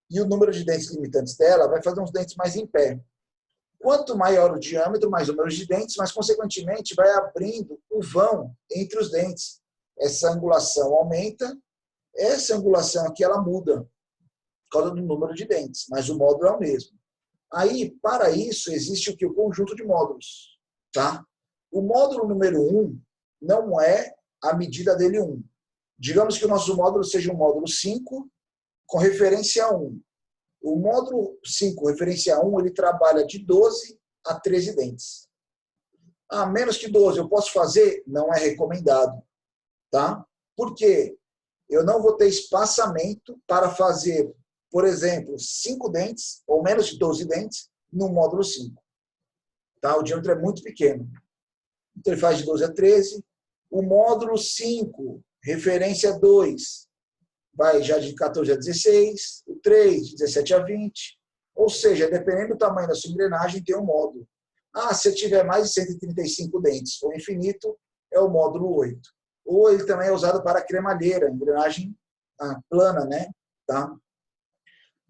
e o número de dentes limitantes dela vai fazer uns dentes mais em pé. Quanto maior o diâmetro, mais o número de dentes, mas consequentemente vai abrindo o vão entre os dentes. Essa angulação aumenta, essa angulação aqui ela muda por causa do número de dentes, mas o módulo é o mesmo. Aí, para isso, existe o que? O conjunto de módulos. Tá? O módulo número 1 não é a medida dele 1. Digamos que o nosso módulo seja um módulo 5 com referência a 1. O módulo 5, referência a 1, ele trabalha de 12 a 13 dentes. Menos que 12 eu posso fazer? Não é recomendado. Tá? Por quê? Eu não vou ter espaçamento para fazer, por exemplo, 5 dentes, ou menos de 12 dentes, no módulo 5. Tá? O diâmetro é muito pequeno. Então, ele faz de 12 a 13. O módulo 5, referência 2, vai já de 14 a 16. O 3, de 17 a 20. Ou seja, dependendo do tamanho da sua engrenagem, tem um módulo. Se eu tiver mais de 135 dentes ou infinito, é o módulo 8. Ou ele também é usado para cremalheira, engrenagem plana, né? Tá?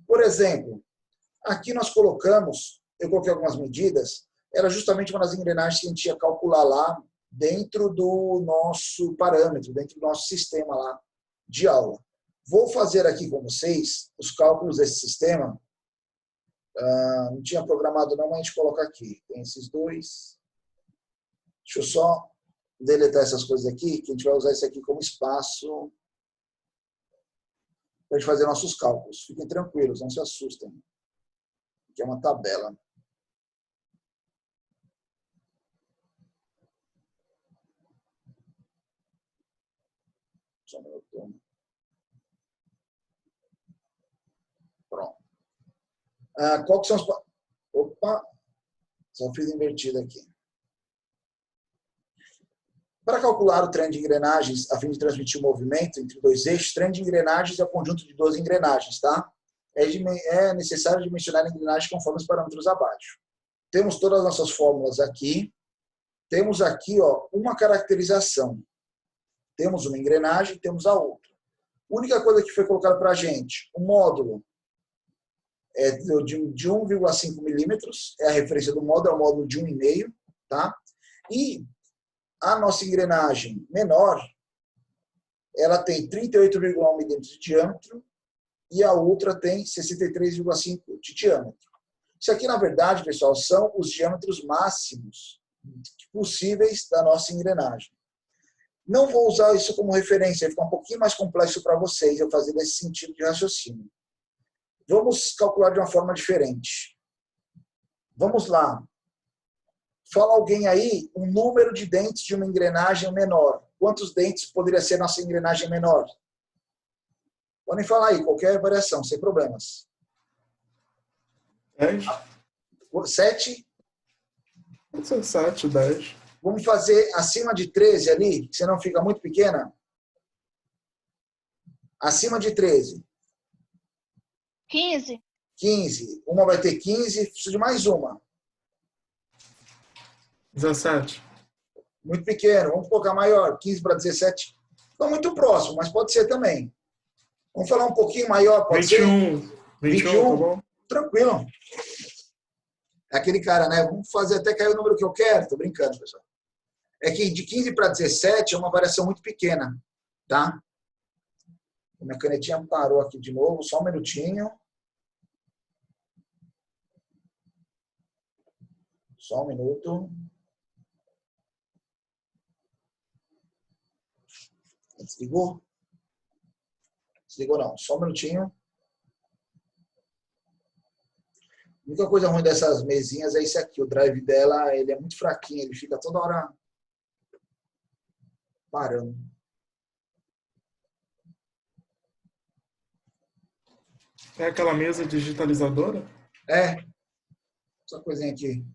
Por exemplo, aqui nós colocamos, eu coloquei algumas medidas, era justamente uma das engrenagens que a gente ia calcular lá dentro do nosso parâmetro, dentro do nosso sistema lá de aula. Vou fazer aqui com vocês os cálculos desse sistema. Não tinha programado não, mas a gente coloca aqui. Tem esses dois. Deixa eu só deletar essas coisas aqui, que a gente vai usar isso aqui como espaço para a gente fazer nossos cálculos. Fiquem tranquilos, não se assustem. Aqui é uma tabela. Só um minuto. Pronto. Qual que são os... Opa! Só fiz invertido aqui. Para calcular o trem de engrenagens, a fim de transmitir o movimento entre dois eixos, trem de engrenagens é o conjunto de duas engrenagens, tá? É necessário dimensionar a engrenagem conforme os parâmetros abaixo. Temos todas as nossas fórmulas aqui. Temos aqui, ó, uma caracterização. Temos uma engrenagem, temos a outra. A única coisa que foi colocada para a gente, o módulo é de 1,5 milímetros, é a referência do módulo, é o módulo de 1,5, tá? E a nossa engrenagem menor, ela tem 38,1 milímetros de diâmetro e a outra tem 63,5 de diâmetro. Isso aqui, na verdade, pessoal, são os diâmetros máximos possíveis da nossa engrenagem. Não vou usar isso como referência, vai ficar um pouquinho mais complexo para vocês eu fazer nesse sentido de raciocínio. Vamos calcular de uma forma diferente. Vamos lá. Fala alguém aí um número de dentes de uma engrenagem menor. Quantos dentes poderia ser nossa engrenagem menor? Podem falar aí, qualquer variação, sem problemas. 10? 7? Pode ser 7, 10. Vamos fazer acima de 13 ali, que senão fica muito pequena. Acima de 13. 15. 15. Uma vai ter 15, preciso de mais uma. 17. Muito pequeno, vamos colocar maior. 15 para 17. Estou muito próximo, mas pode ser também. Vamos falar um pouquinho maior, pode 21. ser? 21, tá bom? Tranquilo. É aquele cara, né? Vamos fazer até cair o número que eu quero. Tô brincando, pessoal. É que de 15 para 17 é uma variação muito pequena, tá? Minha canetinha parou aqui de novo, só um minutinho. Só um minuto. Desligou? Desligou não, só um minutinho. A única coisa ruim dessas mesinhas é isso aqui. O drive dela, ele é muito fraquinho, ele fica toda hora parando. É aquela mesa digitalizadora? É. Essa coisinha aqui.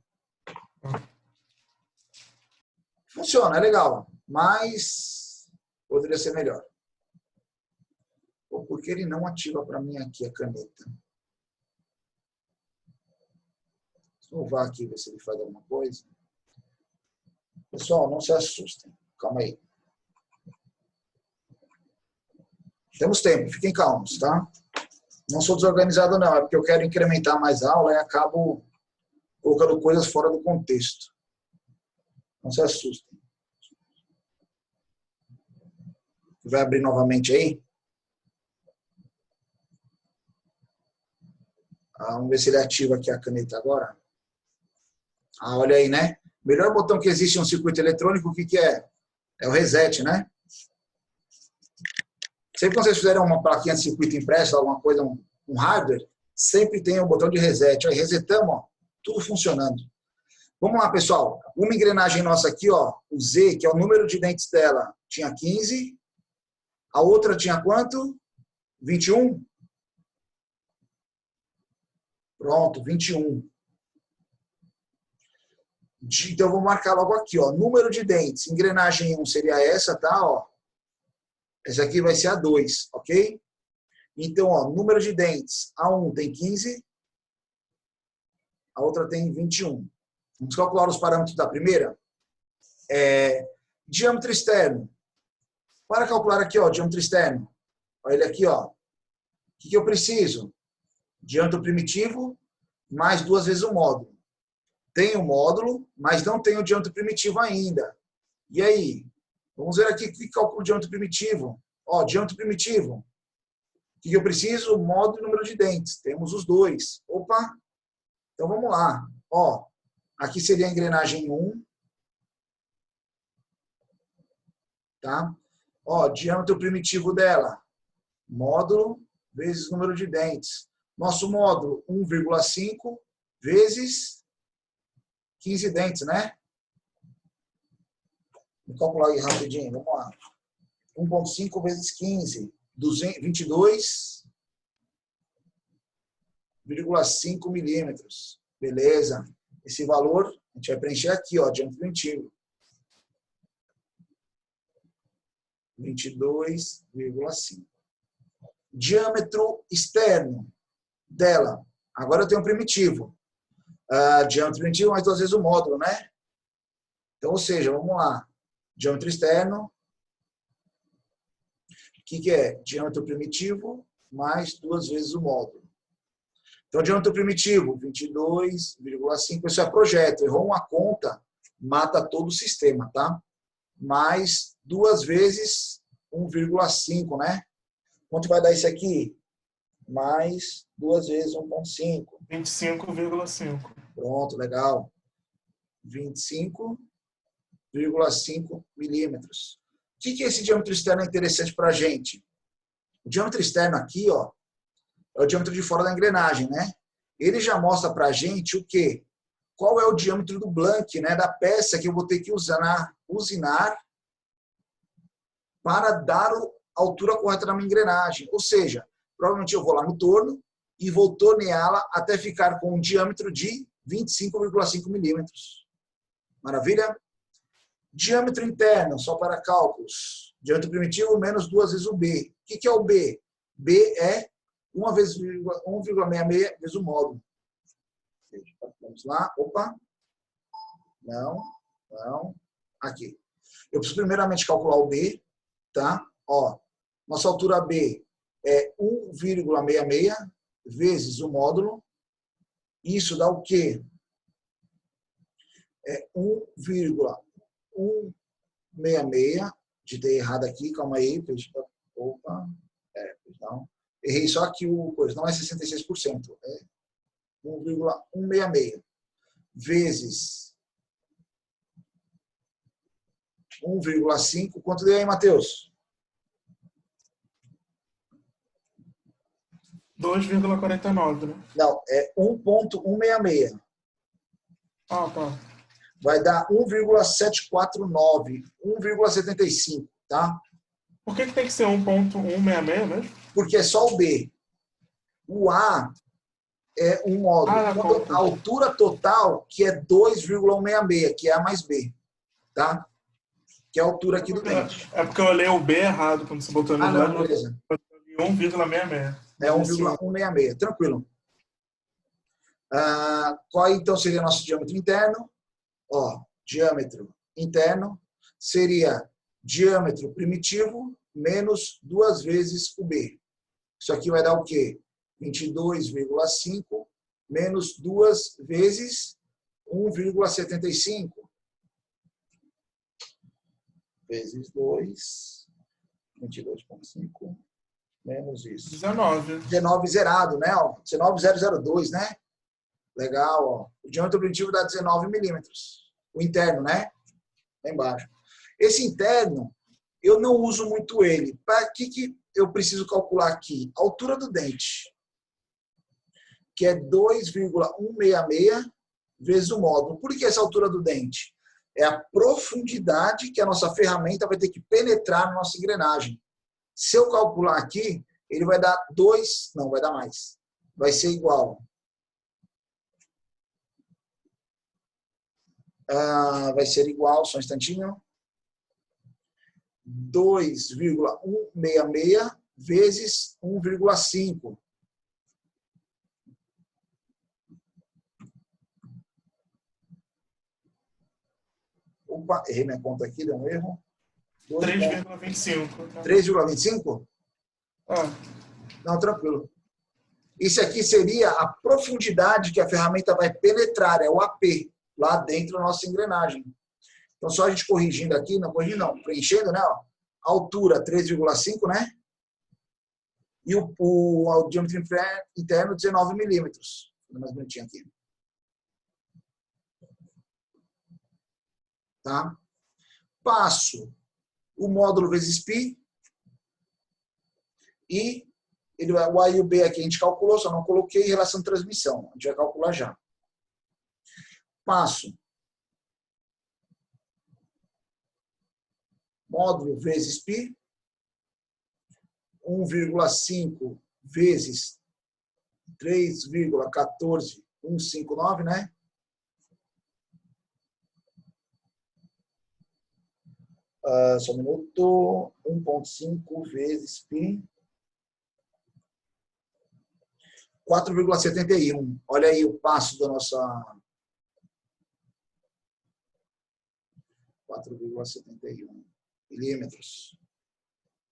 Funciona, é legal. Mas poderia ser melhor. Ou porque ele não ativa para mim aqui a caneta. Vamos lá aqui ver se ele faz alguma coisa. Pessoal, não se assustem. Calma aí. Temos tempo, fiquem calmos, tá? Não sou desorganizado, não. É porque eu quero incrementar mais a aula e acabo colocando coisas fora do contexto. Não se assustem. Vai abrir novamente aí? Vamos ver se ele ativa aqui a caneta agora. Olha aí, né? Melhor botão que existe em um circuito eletrônico, o que é? É o reset, né? Sempre que vocês fizerem uma plaquinha de circuito impresso, alguma coisa, um hardware, sempre tem um botão de reset. Aí resetamos, ó, tudo funcionando. Vamos lá, pessoal. Uma engrenagem nossa aqui, ó, o Z, que é o número de dentes dela, tinha 15. A outra tinha quanto? 21? Pronto, 21. Então, eu vou marcar logo aqui, ó, número de dentes. Engrenagem 1 seria essa, tá? Ó. Essa aqui vai ser a 2, ok? Então, ó, número de dentes. A 1 tem 15, a outra tem 21. Vamos calcular os parâmetros da primeira. Diâmetro externo. Para calcular aqui, ó, diâmetro externo. Olha ele aqui, ó. O que eu preciso? Diâmetro primitivo mais 2 vezes o módulo. Tenho o módulo, mas não tenho o diâmetro primitivo ainda. E aí? Vamos ver aqui que calculo o diâmetro primitivo. Ó, diâmetro primitivo. O que eu preciso? Módulo e número de dentes. Temos os dois. Opa! Então vamos lá. Ó, aqui seria a engrenagem 1. Tá? Ó, diâmetro primitivo dela. Módulo vezes número de dentes. Nosso módulo, 1,5 vezes 15 dentes, né? Vou calcular aí rapidinho, vamos lá. 1,5 vezes 15, 22,5 milímetros. Beleza. Esse valor a gente vai preencher aqui, ó, diâmetro primitivo. 22,5. Diâmetro externo dela. Agora eu tenho um primitivo. Diâmetro primitivo mais 2 vezes o módulo, né? Então, ou seja, vamos lá. Diâmetro externo. O que é? Diâmetro primitivo mais 2 vezes o módulo. Então, diâmetro primitivo, 22,5. Isso é projeto. Errou uma conta, mata todo o sistema, tá? Mais 2 vezes 1,5, né? Quanto vai dar isso aqui? Mais 2 vezes 1,5. 25,5. Pronto, legal. 25,5 milímetros. O que esse diâmetro externo é interessante para a gente? O diâmetro externo aqui, ó, é o diâmetro de fora da engrenagem, né? Ele já mostra para a gente o quê? Qual é o diâmetro do blank, né? Da peça que eu vou ter que usinar para dar a altura correta da minha engrenagem. Ou seja, provavelmente eu vou lá no torno e vou torneá-la até ficar com um diâmetro de 25,5 milímetros. Maravilha? Diâmetro interno, só para cálculos. Diâmetro primitivo menos 2 vezes o B. O que é o B? B é 1,66 vezes o módulo. Vamos lá. Opa. Não. Aqui. Eu preciso primeiramente calcular o B. Tá? Ó, nossa altura B é 1,66 vezes o módulo. Isso dá o quê? É 1,166. Digitei errado aqui, calma aí. Opa. Não. Errei só aqui o coisa. Não é 66%. É 1,166 vezes 1,5. Quanto deu aí, Matheus? 2,49, né? Não, é 1,166. Ah, tá. Vai dar 1,749, 1,75, tá? Por que tem que ser 1,166 mesmo? Porque é só o B. O A é um módulo. A altura total, que é 2,166, que é A mais B, tá? Que é a altura aqui do dente. É porque eu olhei o B errado quando você botou no não, beleza. 1,66. É 1,166, tranquilo. Qual então seria nosso diâmetro interno? Ó, diâmetro interno seria diâmetro primitivo menos 2 vezes o B. Isso aqui vai dar o quê? 22,5 menos 2 vezes 1,75. Vezes 2, 22,5 menos isso. 19 zerado, né? Ó, 19,002, né? Legal, ó. O diâmetro primitivo dá 19 milímetros. O interno, né? Lá embaixo. Esse interno, eu não uso muito ele. Para que eu preciso calcular aqui? A altura do dente, que é 2,166 vezes o módulo. Por que essa altura do dente? É a profundidade que a nossa ferramenta vai ter que penetrar na nossa engrenagem. Se eu calcular aqui, ele vai dar 2, não, vai dar mais. Vai ser igual. Vai ser igual, só um instantinho. 2,166 vezes 1,5. Opa, errei minha conta aqui, deu um erro. 3,25. 3,25? Não, tranquilo. Isso aqui seria a profundidade que a ferramenta vai penetrar, é o AP, lá dentro da nossa engrenagem. Então, só a gente corrigindo aqui, não corrigindo não, preenchendo, né? Ó, altura 3,5, né? E o diâmetro interno 19 milímetros. Vou mais bonitinho aqui. Tá? Passo o módulo vezes π e o A e o B aqui a gente calculou, só não coloquei relação de transmissão. A gente vai calcular já. Passo módulo vezes π 1,5 vezes 3,14159, né? Só um minuto. 1,5 vezes π. 4,71. Olha aí o passo da nossa... 4,71 milímetros.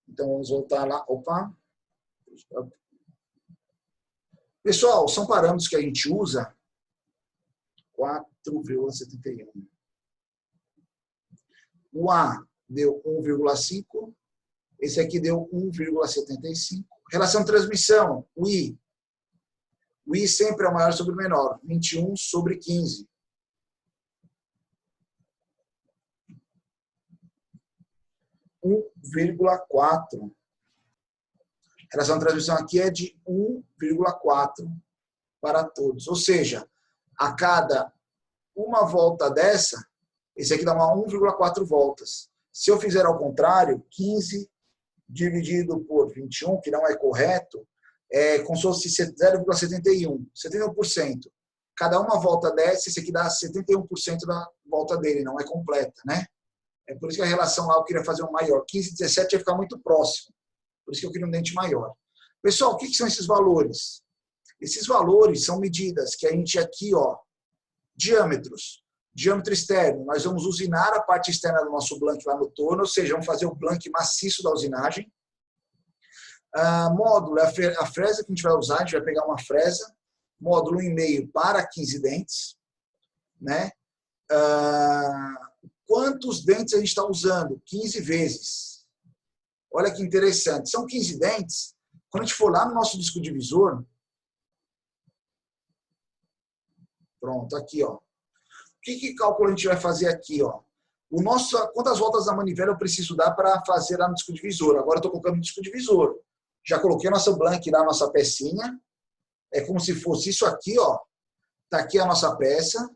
Então, vamos voltar lá. Opa! Pessoal, são parâmetros que a gente usa. 4,71. O A deu 1,5. Esse aqui deu 1,75. Relação de transmissão, o I. O I sempre é o maior sobre o menor. 21 sobre 15. (1,4). A relação de transmissão aqui é de 1,4 para todos. Ou seja, a cada uma volta dessa, esse aqui dá uma 1,4 voltas. Se eu fizer ao contrário, 15 dividido por 21, que não é correto, é como se fosse 0,71, 71%. Cada uma volta dessa, esse aqui dá 71% da volta dele, não é completa, né? É por isso que a relação lá eu queria fazer um maior. 15 e 17 ia ficar muito próximo. Por isso que eu queria um dente maior. Pessoal, o que são esses valores? Esses valores são medidas que a gente aqui, ó, diâmetros. Diâmetro externo, nós vamos usinar a parte externa do nosso blank lá no torno, ou seja, vamos fazer o blank maciço da usinagem. Módulo, a fresa que a gente vai usar, a gente vai pegar uma fresa, módulo 1,5 para 15 dentes, né? Quantos dentes a gente está usando? 15 vezes. Olha que interessante. São 15 dentes. Quando a gente for lá no nosso disco divisor, pronto, aqui, ó. Que cálculo a gente vai fazer aqui, ó? Quantas voltas da manivela eu preciso dar para fazer lá no disco divisor? Agora eu estou colocando no disco divisor. Já coloquei a nossa blank lá, a nossa pecinha. É como se fosse isso aqui, ó. Tá aqui a nossa peça,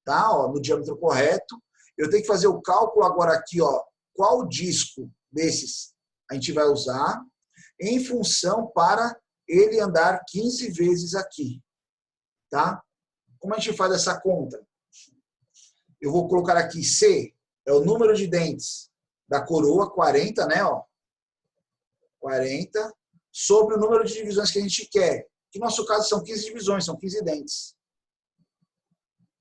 tá? Ó, no diâmetro correto. Eu tenho que fazer o cálculo agora aqui, ó. Qual disco desses a gente vai usar em função para ele andar 15 vezes aqui, tá? Como a gente faz essa conta? Eu vou colocar aqui C, é o número de dentes da coroa, 40, né? Ó, 40, sobre o número de divisões que a gente quer. Que no nosso caso são 15 divisões, são 15 dentes.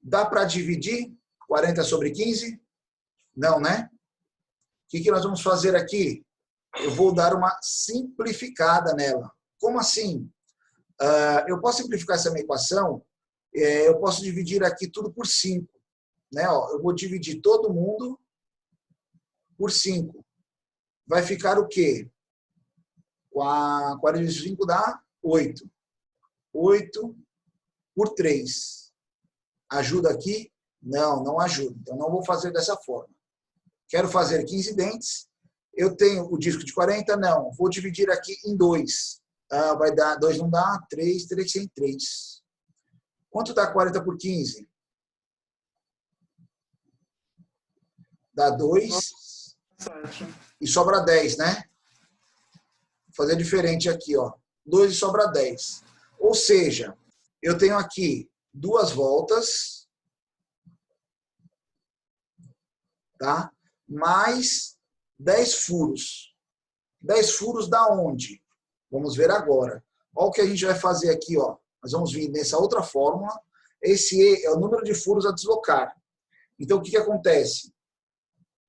Dá para dividir 40 sobre 15? Não, né? O que nós vamos fazer aqui? Eu vou dar uma simplificada nela. Como assim? Eu posso simplificar essa minha equação? Eu posso dividir aqui tudo por 5. Né? Ó, eu vou dividir todo mundo por 5. Vai ficar o quê? 45 dá 8. 8 por 3. Ajuda aqui? Não, não ajuda. Então, não vou fazer dessa forma. Quero fazer 15 dentes. Eu tenho o disco de 40? Não. Vou dividir aqui em 2. Vai dar 2, não dá? 3, teria que ser em 3. Quanto dá 40 por 15? Dá 2 e sobra 10, né? Vou fazer diferente aqui, ó. 2 e sobra 10. Ou seja, eu tenho aqui 2 voltas, tá? Mais 10 furos. 10 furos da onde? Vamos ver agora. Olha o que a gente vai fazer aqui, ó. Nós vamos vir nessa outra fórmula. Esse E é o número de furos a deslocar. Então, o que acontece?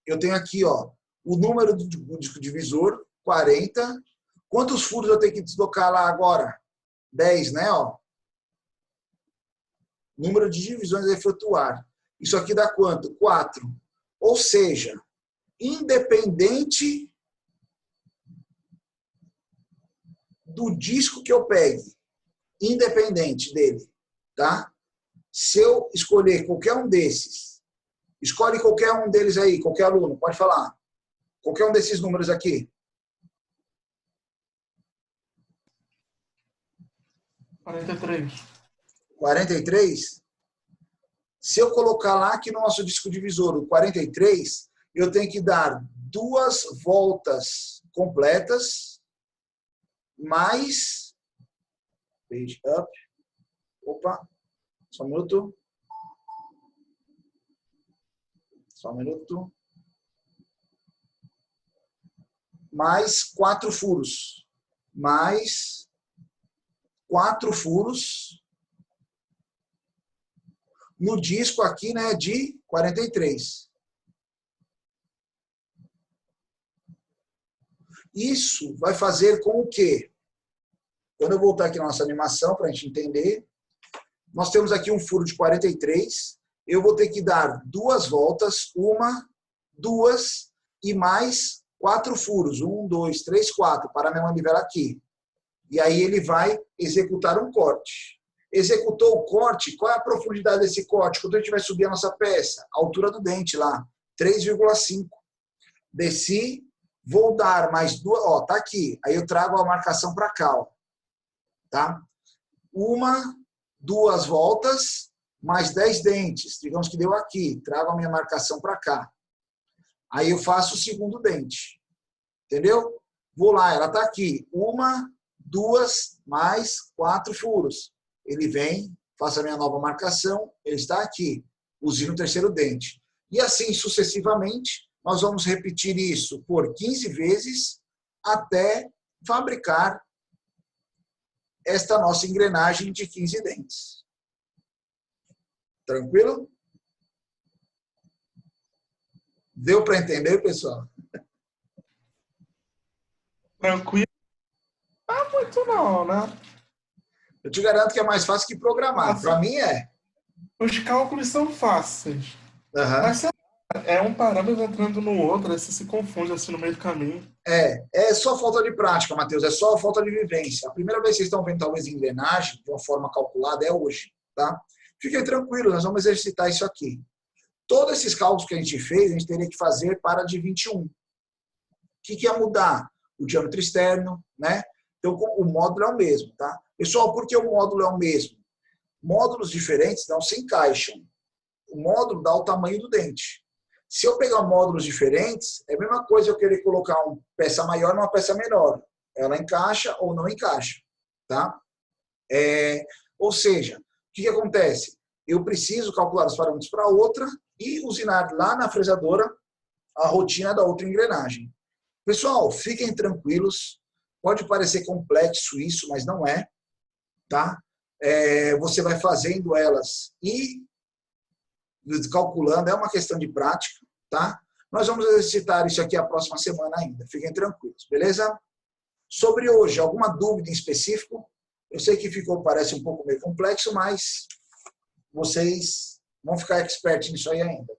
Eu tenho aqui, ó, o número do disco divisor, 40. Quantos furos eu tenho que deslocar lá agora? 10, né? Ó. Número de divisões a efetuar. Isso aqui dá quanto? 4. Ou seja, independente do disco que eu pegue, independente dele, tá? Se eu escolher qualquer um desses, escolhe qualquer um deles aí, qualquer aluno, pode falar. Qualquer um desses números aqui. 43. 43? Se eu colocar lá aqui no nosso disco divisor o 43, eu tenho que dar 2 voltas completas mais, page up, opa, só um minuto. Só um minuto. Mais 4 furos. Mais 4 furos no disco aqui, né, de 43. Isso vai fazer com o quê? Quando eu voltar aqui na nossa animação, para a gente entender, nós temos aqui um furo de 43, eu vou ter que dar 2 voltas, 1, 2 e mais 4 furos, 1, 2, 3, 4, para a minha manivela aqui. E aí ele vai executar um corte. Executou o corte, qual é a profundidade desse corte? Quando a gente vai subir a nossa peça, a altura do dente lá, 3,5. Desci, vou dar mais 2, ó, tá aqui. Aí eu trago a marcação para cá, ó. Tá? 1, 2 voltas, mais 10 dentes. Digamos que deu aqui. Trago a minha marcação para cá. Aí eu faço o segundo dente. Entendeu? Vou lá, ela está aqui. 1, 2, mais 4 furos. Ele vem, faço a minha nova marcação, ele está aqui. Usino o terceiro dente. E assim sucessivamente, nós vamos repetir isso por 15 vezes até fabricar esta nossa engrenagem de 15 dentes. Tranquilo? Deu para entender, pessoal? Tranquilo? Ah, muito não, né? Eu te garanto que é mais fácil que programar. Para mim é. Os cálculos são fáceis. Mas sei lá, é um parâmetro entrando no outro, aí você se confunde assim no meio do caminho. É só falta de prática, Matheus. É só falta de vivência. A primeira vez que vocês estão vendo talvez engrenagem de uma forma calculada é hoje, tá? Fiquem tranquilos, nós vamos exercitar isso aqui. Todos esses cálculos que a gente fez, a gente teria que fazer para a de 21. O que ia mudar? O diâmetro externo, né? Então, o módulo é o mesmo, tá? Pessoal, por que o módulo é o mesmo? Módulos diferentes não se encaixam. O módulo dá o tamanho do dente. Se eu pegar módulos diferentes, é a mesma coisa eu querer colocar uma peça maior numa peça menor. Ela encaixa ou não encaixa, tá? Ou seja, o que acontece? Eu preciso calcular os parâmetros para outra e usinar lá na fresadora a rotina da outra engrenagem. Pessoal, fiquem tranquilos. Pode parecer complexo isso, mas não é, tá? Você vai fazendo elas e calculando, é uma questão de prática, tá? Nós vamos exercitar isso aqui a próxima semana ainda, fiquem tranquilos, beleza? Sobre hoje, alguma dúvida em específico? Eu sei que parece um pouco meio complexo, mas vocês vão ficar expertos nisso aí ainda.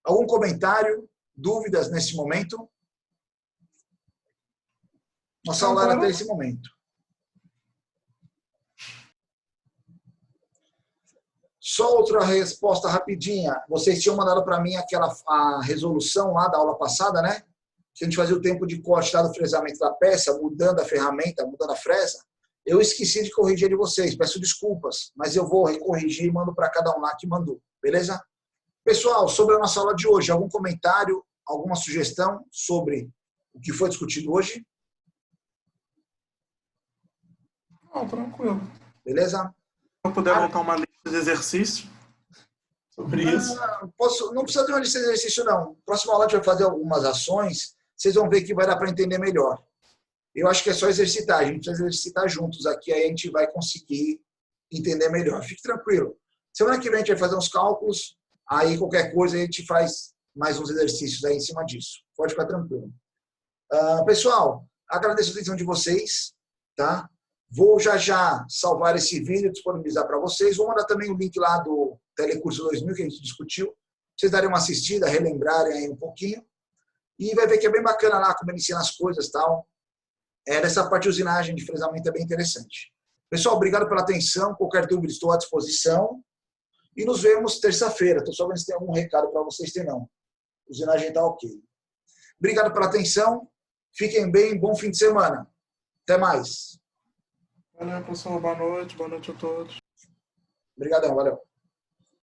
Algum comentário, dúvidas nesse momento? Nossa aula era até esse momento. Só outra resposta rapidinha. Vocês tinham mandado para mim a resolução lá da aula passada, né? Que a gente fazia o tempo de corte lá do fresamento da peça, mudando a ferramenta, mudando a fresa. Eu esqueci de corrigir de vocês. Peço desculpas, mas eu vou recorrigir e mando para cada um lá que mandou. Beleza? Pessoal, sobre a nossa aula de hoje, algum comentário, alguma sugestão sobre o que foi discutido hoje? Não, tranquilo. Beleza? Se eu puder montar uma lista de exercícios sobre isso. Não precisa de uma lista de exercício, não. Próxima aula a gente vai fazer algumas ações, vocês vão ver que vai dar para entender melhor. Eu acho que é só exercitar, a gente precisa exercitar juntos aqui, aí a gente vai conseguir entender melhor. Fique tranquilo. Semana que vem a gente vai fazer uns cálculos, aí qualquer coisa a gente faz mais uns exercícios aí em cima disso. Pode ficar tranquilo. Pessoal, agradeço a atenção de vocês, tá? Vou já salvar esse vídeo e disponibilizar para vocês. Vou mandar também o link lá do Telecurso 2000 que a gente discutiu. Pra vocês darem uma assistida, relembrarem aí um pouquinho. E vai ver que é bem bacana lá como ele ensina as coisas e tal. Nessa parte de usinagem de fresamento é bem interessante. Pessoal, obrigado pela atenção. Qualquer dúvida, estou à disposição. E nos vemos terça-feira. Estou só vendo se tem algum recado para vocês. Tem não. Usinagem está ok. Obrigado pela atenção. Fiquem bem. Bom fim de semana. Até mais. Valeu, pessoal. Boa noite a todos. Obrigadão. Valeu.